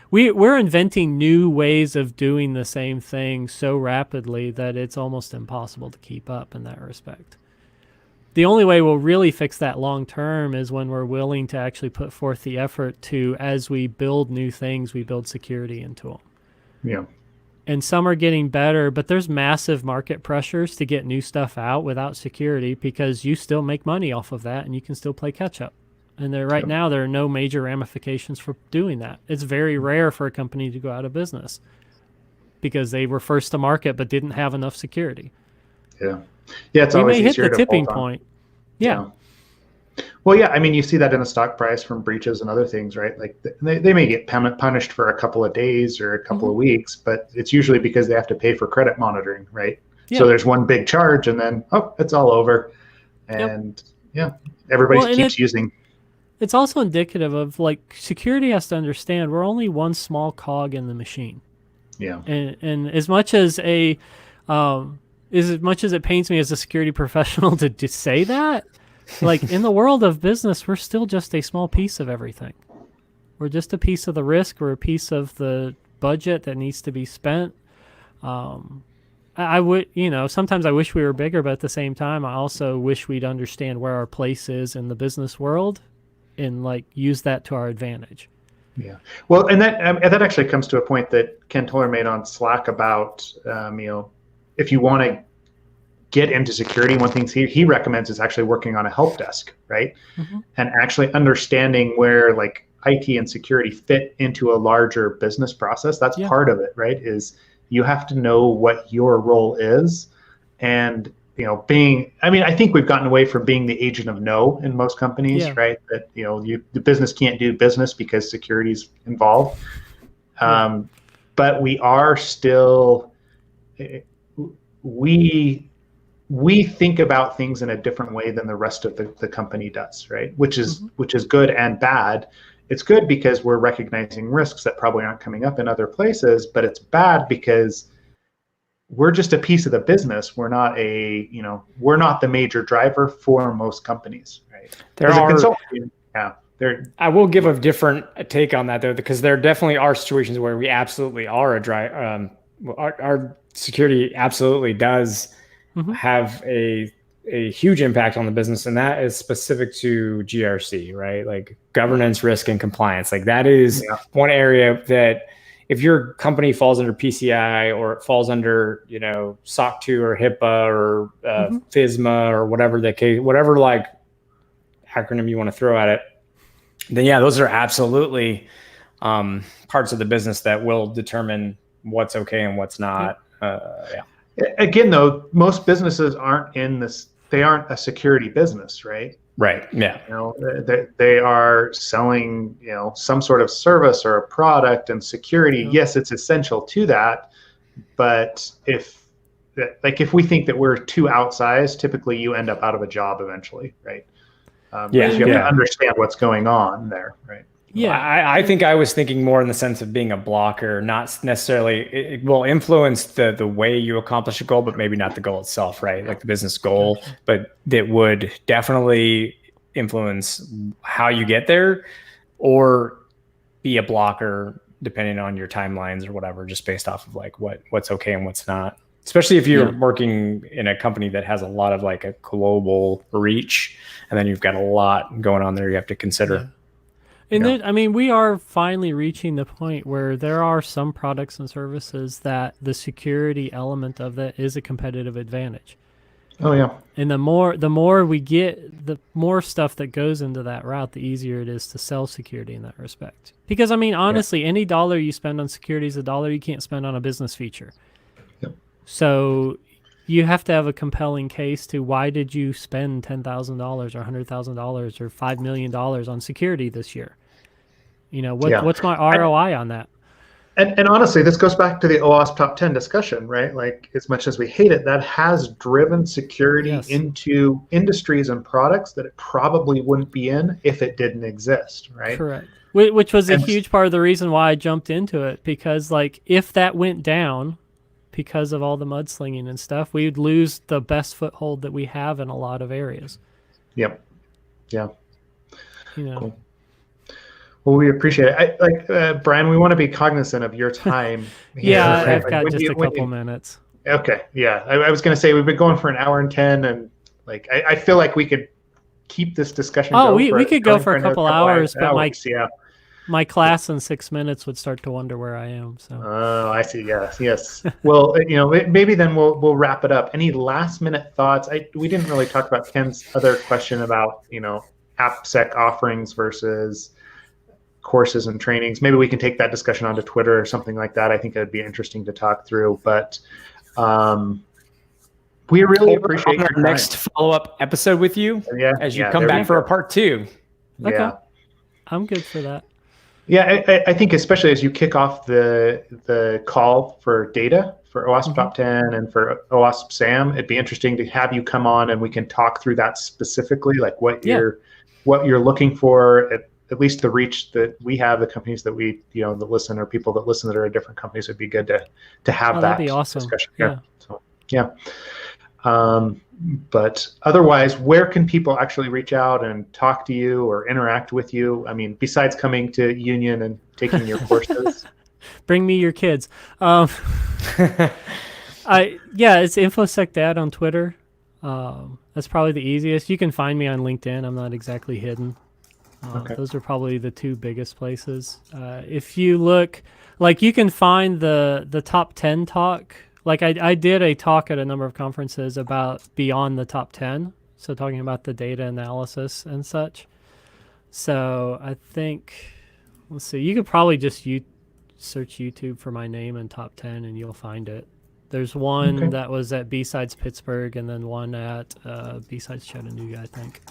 we're inventing new ways of doing the same thing so rapidly that it's almost impossible to keep up in that respect. The only way we'll really fix that long term is when we're willing to actually put forth the effort to, as we build new things, we build security into them. Yeah. And some are getting better, but there's massive market pressures to get new stuff out without security because you still make money off of that and you can still play catch up. And right now, there are no major ramifications for doing that. It's very rare for a company to go out of business because they were first to market but didn't have enough security. Yeah. Yeah, it's always easier to hit the tipping point. Yeah. Well, yeah, I mean, you see that in the stock price from breaches and other things, right? Like they may get punished for a couple of days or a couple of weeks, but it's usually because they have to pay for credit monitoring, right? Yeah. So there's one big charge and then, it's all over. And everybody keeps using. It's also indicative of like security has to understand we're only one small cog in the machine. Yeah. And as much as it pains me as a security professional to say that, like in the world of business, we're still just a small piece of everything. We're just a piece of the risk. We're a piece of the budget that needs to be spent. I would, sometimes I wish we were bigger, but at the same time, I also wish we'd understand where our place is in the business world and like use that to our advantage. Yeah. Well, and that actually comes to a point that Ken Toller made on Slack about, if you want to get into security, one thing he recommends is actually working on a help desk, right? Mm-hmm. And actually understanding where like IT and security fit into a larger business process. That's part of it, right? Is you have to know what your role is. And, I think we've gotten away from being the agent of no in most companies, right? That, the business can't do business because security's involved. But we are still, we think about things in a different way than the rest of the company does, right? Which is good and bad. It's good because we're recognizing risks that probably aren't coming up in other places, but it's bad because we're just a piece of the business. We're not we're not the major driver for most companies, right? I will give a different take on that though, because there definitely are situations where we absolutely are our security absolutely does have a huge impact on the business, and that is specific to GRC, right? Like governance, risk, and compliance. Like that is one area that if your company falls under PCI or it falls under, SOC 2 or HIPAA or FISMA or whatever the case, whatever like acronym you want to throw at it, then those are absolutely parts of the business that will determine what's okay and what's not. Again, though, most businesses aren't in this. They aren't a security business, right? Right. Yeah. They are selling, some sort of service or a product, and security. Yes, it's essential to that. But if we think that we're too outsized, typically you end up out of a job eventually, right? You have to understand what's going on there, right? Yeah, I think I was thinking more in the sense of being a blocker, not necessarily. It will influence the way you accomplish a goal, but maybe not the goal itself, right? Like the business goal, but that would definitely influence how you get there, or be a blocker depending on your timelines or whatever, just based off of like what's okay and what's not. Especially if you're working in a company that has a lot of like a global reach, and then you've got a lot going on there you have to consider. Yeah. And then, we are finally reaching the point where there are some products and services that the security element of that is a competitive advantage. Oh yeah. And the more we get, the more stuff that goes into that route, the easier it is to sell security in that respect. Because honestly, any dollar you spend on security is a dollar you can't spend on a business feature. Yep. So you have to have a compelling case to why did you spend $10,000 or $100,000 or $5 million on security this year? What's my ROI on that? And honestly, this goes back to the OWASP top 10 discussion, right? Like, as much as we hate it, that has driven security into industries and products that it probably wouldn't be in if it didn't exist, right? Correct. Which was a huge part of the reason why I jumped into it, because like if that went down because of all the mudslinging and stuff, we'd lose the best foothold that we have in a lot of areas. Yep. Yeah. Cool. Well, we appreciate it. Brian, we want to be cognizant of your time. I've got just a couple minutes. Okay. Yeah. I was going to say we've been going for an hour and 10, and I feel like we could keep this discussion going. We could go for a couple hours, but my class in 6 minutes would start to wonder where I am. So. Oh, I see. Yes. Well, maybe then we'll wrap it up. Any last minute thoughts? We didn't really talk about Ken's other question about, AppSec offerings versus courses and trainings. Maybe we can take that discussion onto Twitter or something like that. I think it'd be interesting to talk through, but we really appreciate our next follow-up episode with you as you come back for a part 2. Okay. Yeah. I'm good for that. Yeah, I think especially as you kick off the call for data for OWASP Top 10 and for OWASP SAMM, it'd be interesting to have you come on and we can talk through that specifically, like what you're looking for, at least the reach that we have, the companies that we, that listen, or people that listen that are in different companies. Would be good to have that that'd be awesome. Discussion. Yeah. So, but otherwise, where can people actually reach out and talk to you or interact with you? I mean, besides coming to Union and taking your courses. Bring me your kids. It's InfoSec Dad on Twitter. That's probably the easiest. You can find me on LinkedIn. I'm not exactly hidden. Okay. Those are probably the two biggest places. If you look, like you can find the top 10 talk. Like I did a talk at a number of conferences about beyond the top 10. So talking about the data analysis and such. So I think, let's see, you could probably just search YouTube for my name and top 10 and you'll find it. There's one that was at B-Sides Pittsburgh and then one at B-Sides Chattanooga, I think.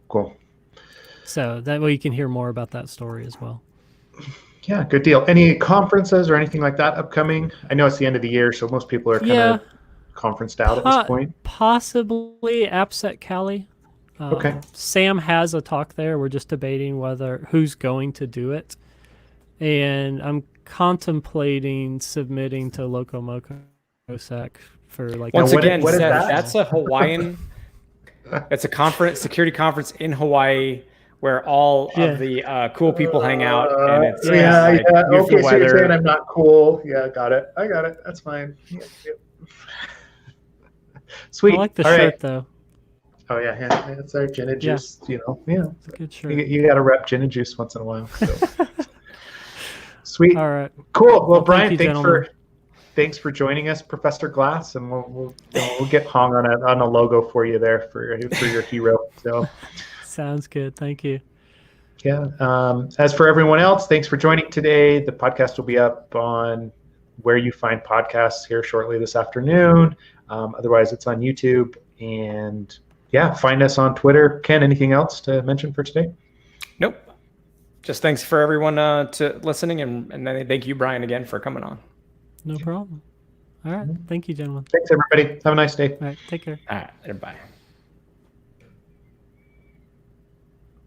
Cool. So that way you can hear more about that story as well. Yeah, good deal. Any conferences or anything like that upcoming? I know it's the end of the year, so most people are kind of conferenced out at this point. Possibly AppSec Cali. Okay. Sam has a talk there. We're just debating who's going to do it. And I'm contemplating submitting to Locomoco Sec for like... Once again, what is Seth, that? that's a Hawaiian... It's a conference, security conference in Hawaii where all of the cool people hang out, and it's Okay, beautiful so weather. you're saying I'm not cool. Yeah, got it. I got it. That's fine. Yeah. Sweet. I like the All shirt, right. though. Oh, yeah. It's our gin and juice, Yeah, it's a good shirt. You got to rep gin and juice once in a while. So. Sweet. All right. Cool. Well, Brian, thank you, thanks for joining us, Professor Glas, and we'll get hung on a logo for you there for your hero. So. Sounds good. Thank you. Yeah. As for everyone else, thanks for joining today. The podcast will be up on where you find podcasts here shortly this afternoon. Otherwise, it's on YouTube. And yeah, find us on Twitter. Ken, anything else to mention for today? Nope. Just thanks for everyone to listening, and then thank you, Brian, again for coming on. No problem. All right. Thank you, gentlemen. Thanks, everybody. Have a nice day. All right. Take care. All right. Bye.